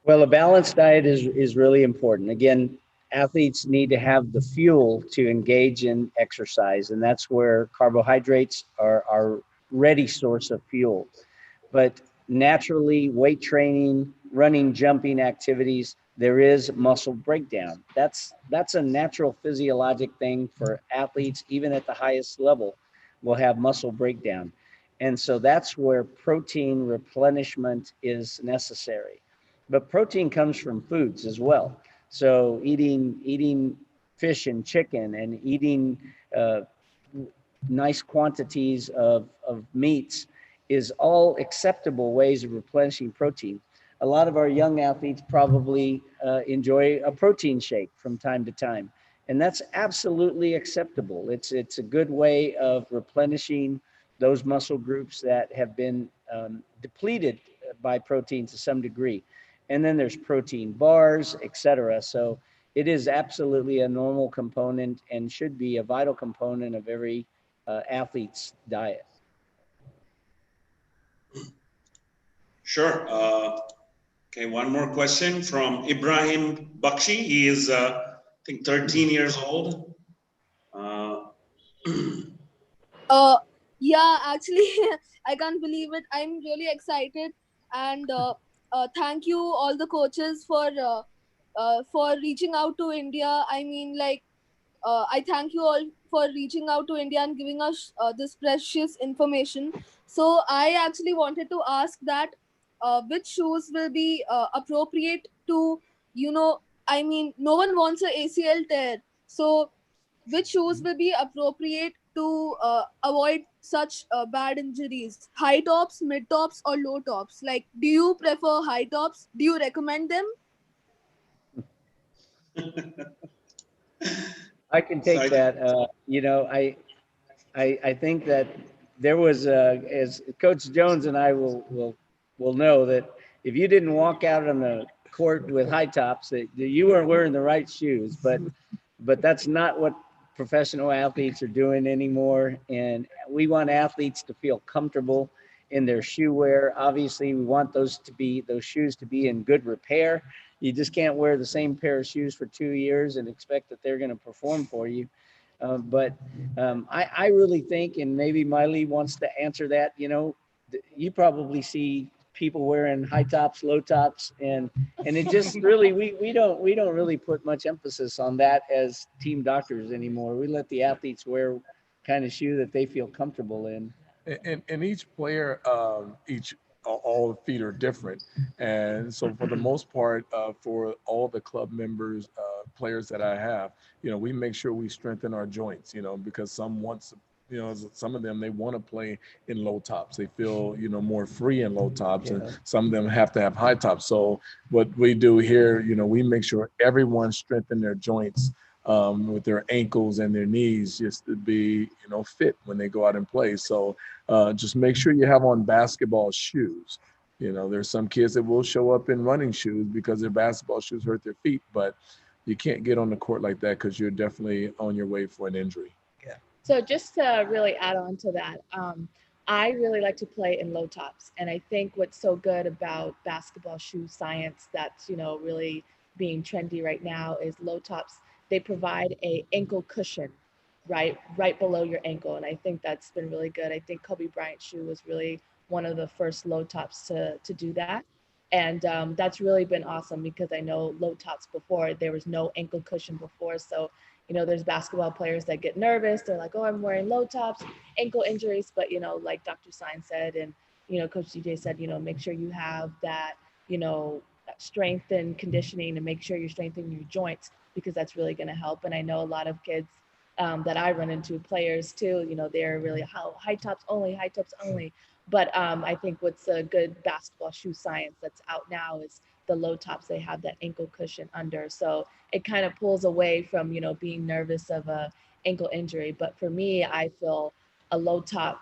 Well, a balanced diet is really important. Again, athletes need to have the fuel to engage in exercise, and that's where carbohydrates are ready source of fuel. But naturally, weight training, running, jumping activities, there is muscle breakdown. That's a natural physiologic thing for athletes, even at the highest level, will have muscle breakdown. And so that's where protein replenishment is necessary. But protein comes from foods as well. So eating fish and chicken and eating nice quantities of meats is all acceptable ways of replenishing protein. A lot of our young athletes probably enjoy a protein shake from time to time, and that's absolutely acceptable. It's a good way of replenishing those muscle groups that have been depleted by protein to some degree. And then there's protein bars, etc. So it is absolutely a normal component and should be a vital component of every athlete's diet. Sure. Okay, one more question from Ibrahim Bakshi. He is, I think, 13 years old. Yeah, actually, I can't believe it. I'm really excited, and thank you all the coaches for reaching out to India. I mean, like, I thank you all for reaching out to India and giving us this precious information. So I actually wanted to ask that which shoes will be appropriate to, I mean, no one wants a ACL tear. So which shoes will be appropriate to avoid such bad injuries? High tops, mid tops, or low tops? Like, do you prefer high tops? Do you recommend them? I can take that. I think that there was, as Coach Jones and I will know that if you didn't walk out on the court with high tops, that you weren't wearing the right shoes. But that's not what professional athletes are doing anymore. And we want athletes to feel comfortable in their shoe wear. Obviously, we want those shoes to be in good repair. You just can't wear the same pair of shoes for 2 years and expect that they're going to perform for you. I really think, and maybe Miley wants to answer that, you probably see people wearing high tops, low tops, and it just really, we don't really put much emphasis on that as team doctors anymore. We let the athletes wear kind of shoe that they feel comfortable in. And each player, all the feet are different, and so for the most part, for all the club members, players that I have, we make sure we strengthen our joints, because some of them, they want to play in low tops. They feel, more free in low tops, and some of them have to have high tops. So what we do here, we make sure everyone strengthen their joints with their ankles and their knees, just to be, fit when they go out and play. So just make sure you have on basketball shoes. There's some kids that will show up in running shoes because their basketball shoes hurt their feet, but you can't get on the court like that because you're definitely on your way for an injury. Yeah. So just to really add on to that, I really like to play in low tops. And I think what's so good about basketball shoe science that's, really being trendy right now is low tops. They provide a ankle cushion right below your ankle. And I think that's been really good. I think Kobe Bryant's shoe was really one of the first low tops to do that. And that's really been awesome because I know low tops before, there was no ankle cushion before. So, there's basketball players that get nervous. They're like, oh, I'm wearing low tops, ankle injuries. But, like Dr. Sine said, and, Coach DJ said, make sure you have that, strength and conditioning and make sure you're strengthening your joints because that's really going to help. And I know a lot of kids that I run into, players too, they're really high tops only. But I think what's a good basketball shoe science that's out now is the low tops. They have that ankle cushion under. So it kind of pulls away from, being nervous of a ankle injury. But for me, I feel a low top,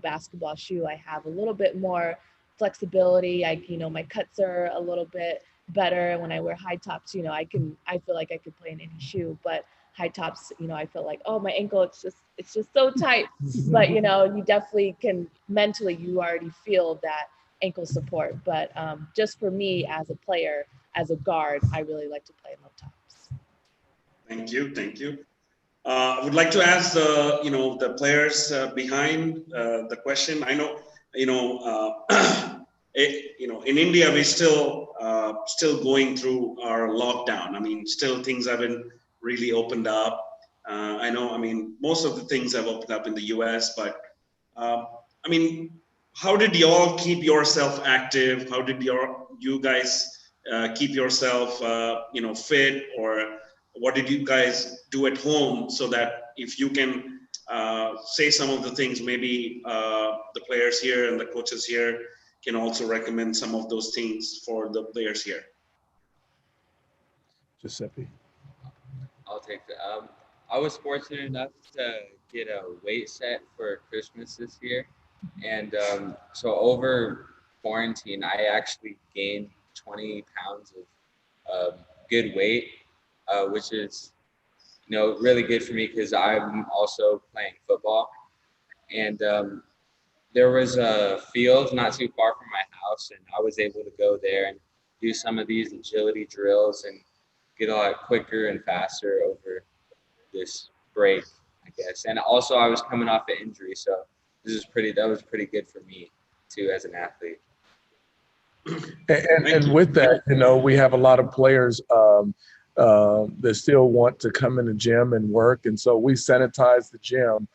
basketball shoe, I have a little bit more flexibility. My cuts are a little bit better. When I wear high tops, I feel like I could play in any shoe, but high tops, I feel like, oh, my ankle, it's just so tight. But, you definitely can mentally, you already feel that ankle support. But just for me as a player, as a guard, I really like to play in low tops. Thank you. I would like to ask the players behind the question. I know, in India, we're still going through our lockdown. I mean, still things haven't really opened up. I know, most of the things have opened up in the US, but I mean, how did y'all keep yourself active? How did you guys keep yourself, fit, or what did you guys do at home so that if you can say some of the things, maybe the players here and the coaches here can also recommend some of those things for the players here. Giuseppe. I'll take that. I was fortunate enough to get a weight set for Christmas this year, and so over quarantine, I actually gained 20 pounds of good weight, which is really good for me because I'm also playing football, and there was a field not too far from my house, and I was able to go there and do some of these agility drills and get a lot quicker and faster over this break, I guess. And also I was coming off an injury, so that was pretty good for me too as an athlete. And with that, we have a lot of players that still want to come in the gym and work. And so we sanitize the gym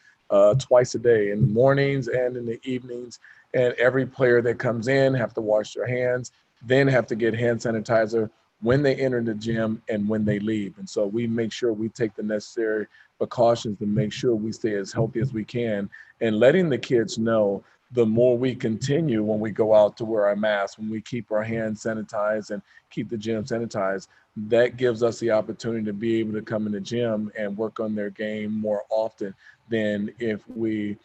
twice a day, in the mornings and in the evenings. And every player that comes in have to wash their hands, then have to get hand sanitizer when they enter the gym and when they leave. And so we make sure we take the necessary precautions to make sure we stay as healthy as we can, and letting the kids know the more we continue when we go out to wear our masks, when we keep our hands sanitized and keep the gym sanitized, that gives us the opportunity to be able to come in the gym and work on their game more often than if we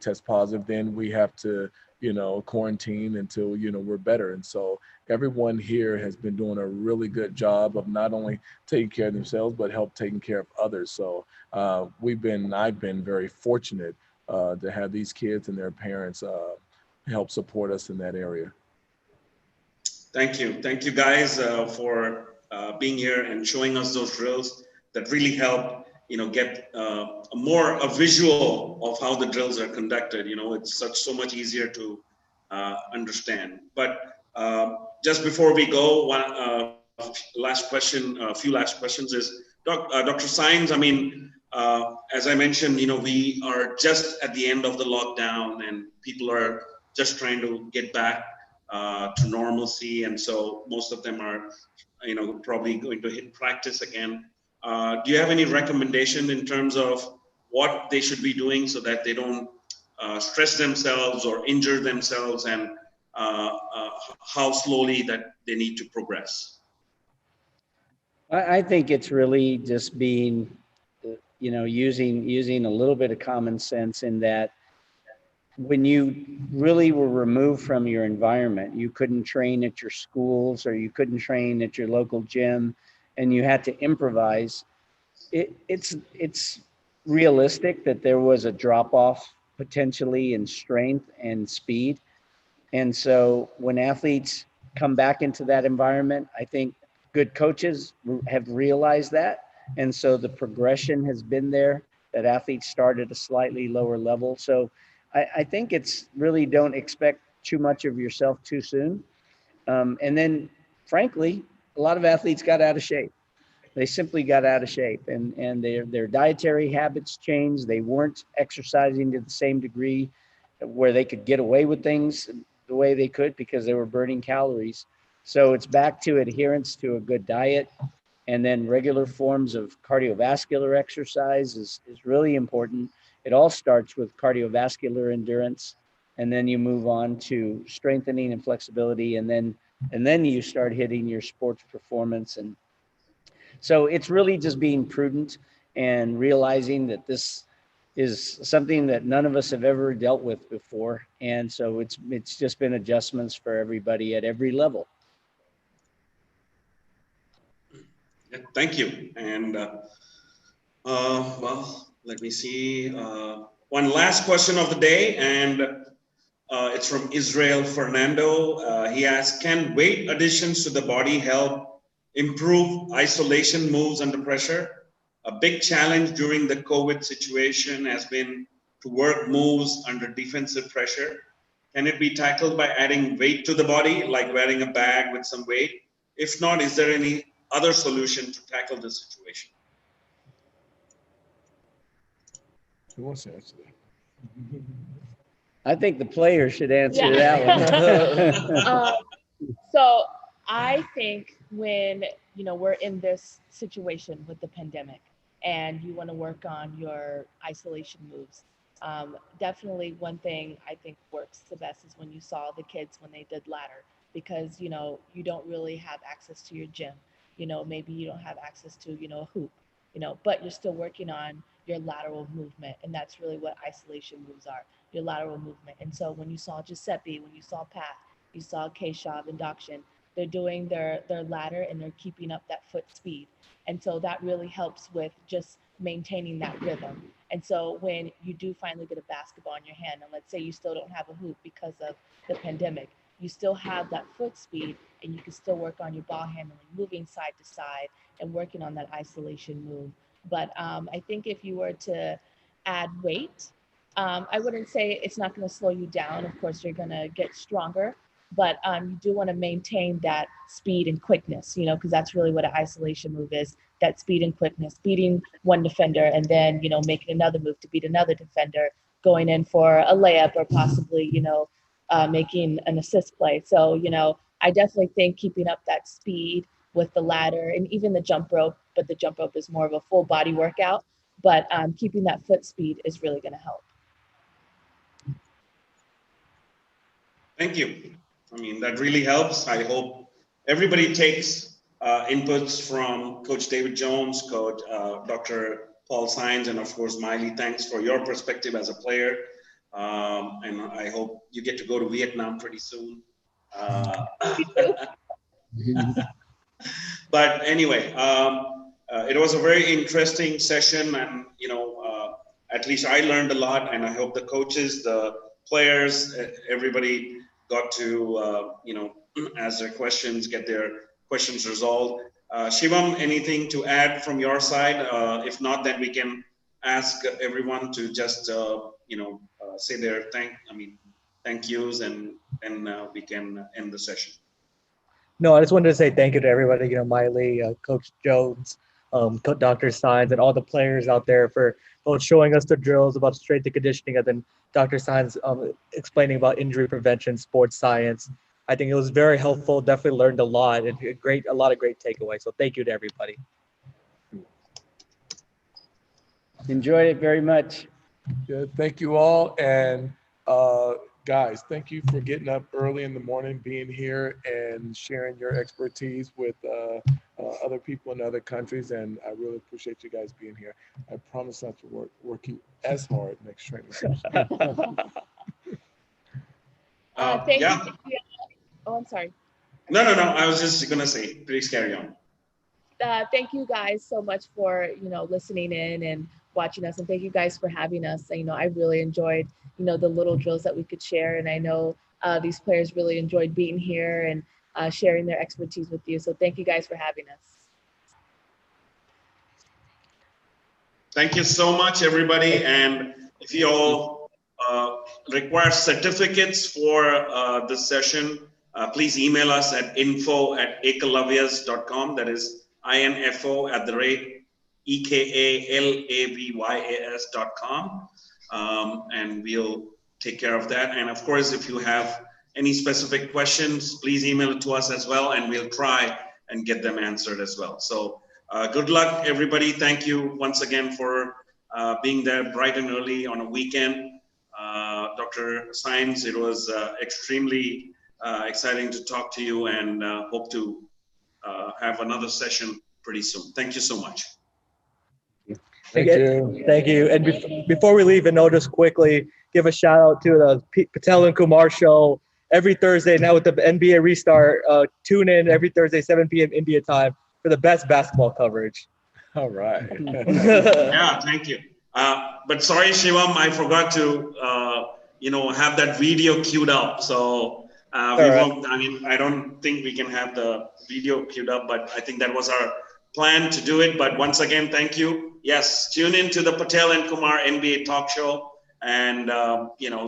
test positive, then we have to, quarantine until, we're better. And so everyone here has been doing a really good job of not only taking care of themselves, but help taking care of others. So I've been very fortunate to have these kids and their parents help support us in that area. Thank you guys for being here and showing us those drills that really help get a visual of how the drills are conducted. It's so much easier to understand. But just before we go, one few last questions is Dr. Sines. I mean, as I mentioned, we are just at the end of the lockdown, and people are just trying to get back to normalcy, and so most of them are, probably going to hit practice again. Do you have any recommendation in terms of what they should be doing so that they don't stress themselves or injure themselves, and how slowly that they need to progress? I think it's really just being, using a little bit of common sense, in that when you really were removed from your environment, you couldn't train at your schools or you couldn't train at your local gym, and you had to improvise. It's realistic that there was a drop off potentially in strength and speed. And so when athletes come back into that environment, I think good coaches have realized that. And so the progression has been there, that athletes start at a slightly lower level. So I think it's really, don't expect too much of yourself too soon. And then, frankly, a lot of athletes got out of shape. They simply got out of shape, and their dietary habits changed. They weren't exercising to the same degree where they could get away with things the way they could because they were burning calories. So it's back to adherence to a good diet, and then regular forms of cardiovascular exercise is really important. It all starts with cardiovascular endurance, and then you move on to strengthening and flexibility, and then you start hitting your sports performance. And so it's really just being prudent and realizing that this is something that none of us have ever dealt with before. And so it's just been adjustments for everybody at every level. Thank you. And well, let me see. One last question of the day, and it's from Israel Fernando. He asks, can weight additions to the body help improve isolation moves under pressure? A big challenge during the COVID situation has been to work moves under defensive pressure. Can it be tackled by adding weight to the body, like wearing a bag with some weight? If not, is there any other solution to tackle this situation? Who wants to answer that? I think the player should answer Yeah. that one. So I think when we're in this situation with the pandemic, and you want to work on your isolation moves, definitely one thing I think works the best is when you saw the kids when they did ladder, because you don't really have access to your gym. Maybe you don't have access to a hoop. But you're still working on your lateral movement, and that's really what isolation moves are, your lateral movement. And so when you saw Giuseppe, when you saw Pat, you saw Keshav and Dakshin, they're doing their ladder and they're keeping up that foot speed. And so that really helps with just maintaining that rhythm. And so when you do finally get a basketball in your hand, and let's say you still don't have a hoop because of the pandemic, you still have that foot speed and you can still work on your ball handling, moving side to side and working on that isolation move. But I think if you were to add weight, I wouldn't say it's not going to slow you down. Of course, you're going to get stronger, but you do want to maintain that speed and quickness, because that's really what an isolation move is, that speed and quickness, beating one defender and then, making another move to beat another defender, going in for a layup or possibly, making an assist play. So, I definitely think keeping up that speed with the ladder and even the jump rope, but the jump rope is more of a full body workout, but keeping that foot speed is really going to help. Thank you. I mean, that really helps. I hope everybody takes inputs from Coach David Jones, Coach Dr. Paul Sines, and of course, Miley. Thanks for your perspective as a player. And I hope you get to go to Vietnam pretty soon. But anyway, it was a very interesting session, and at least I learned a lot, and I hope the coaches, the players, everybody got to ask their questions, get their questions resolved. Shivam, anything to add from your side? If not, then we can ask everyone to just say their thank yous, and we can end the session. No, I just wanted to say thank you to everybody, Miley, Coach Jones, Dr. Sines, and all the players out there for both showing us the drills about strength and conditioning, and then Dr. Sines explaining about injury prevention, sports science. I think it was very helpful, definitely learned a lot, and a lot of great takeaways. So thank you to everybody. Enjoyed it very much. Good. Thank you all. And guys, thank you for getting up early in the morning, being here and sharing your expertise with other people in other countries. And I really appreciate you guys being here. I promise not to work you as hard next training session. Thank you. Oh, I'm sorry. No. I was just going to say, please carry on. Thank you guys so much for, listening in and watching us. And thank you guys for having us. I really enjoyed, the little drills that we could share. And I know these players really enjoyed being here and sharing their expertise with you. So thank you guys for having us. Thank you so much, everybody. And if you all require certificates for this session, please email us at info@ekalavyas.com. That is info@ekalavyas.com. And we'll take care of that. And of course, if you have any specific questions, please email it to us as well, and we'll try and get them answered as well. So good luck, everybody. Thank you once again for being there bright and early on a weekend. Dr. Sines, it was extremely exciting to talk to you, and hope to have another session pretty soon. Thank you so much. Thank you. Thank you. And before we leave, and just quickly give a shout out to the Patel and Kumar show every Thursday now with the NBA restart. Tune in every Thursday, 7 p.m. India time for the best basketball coverage. All right. Yeah, thank you. But sorry, Shivam, I forgot to have that video queued up. So we won't. I mean, I don't think we can have the video queued up, but I think that was our plan to do it. But once again, thank you. Yes, tune in to the Patel and Kumar NBA talk show, and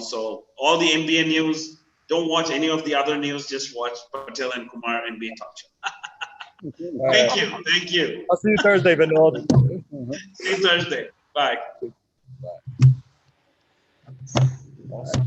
so all the NBA news. Don't watch any of the other news. Just watch Patel and Kumar NBA talk show. Thank you. Thank you. I'll see you Thursday, Vinod. See you Thursday. Bye. Awesome.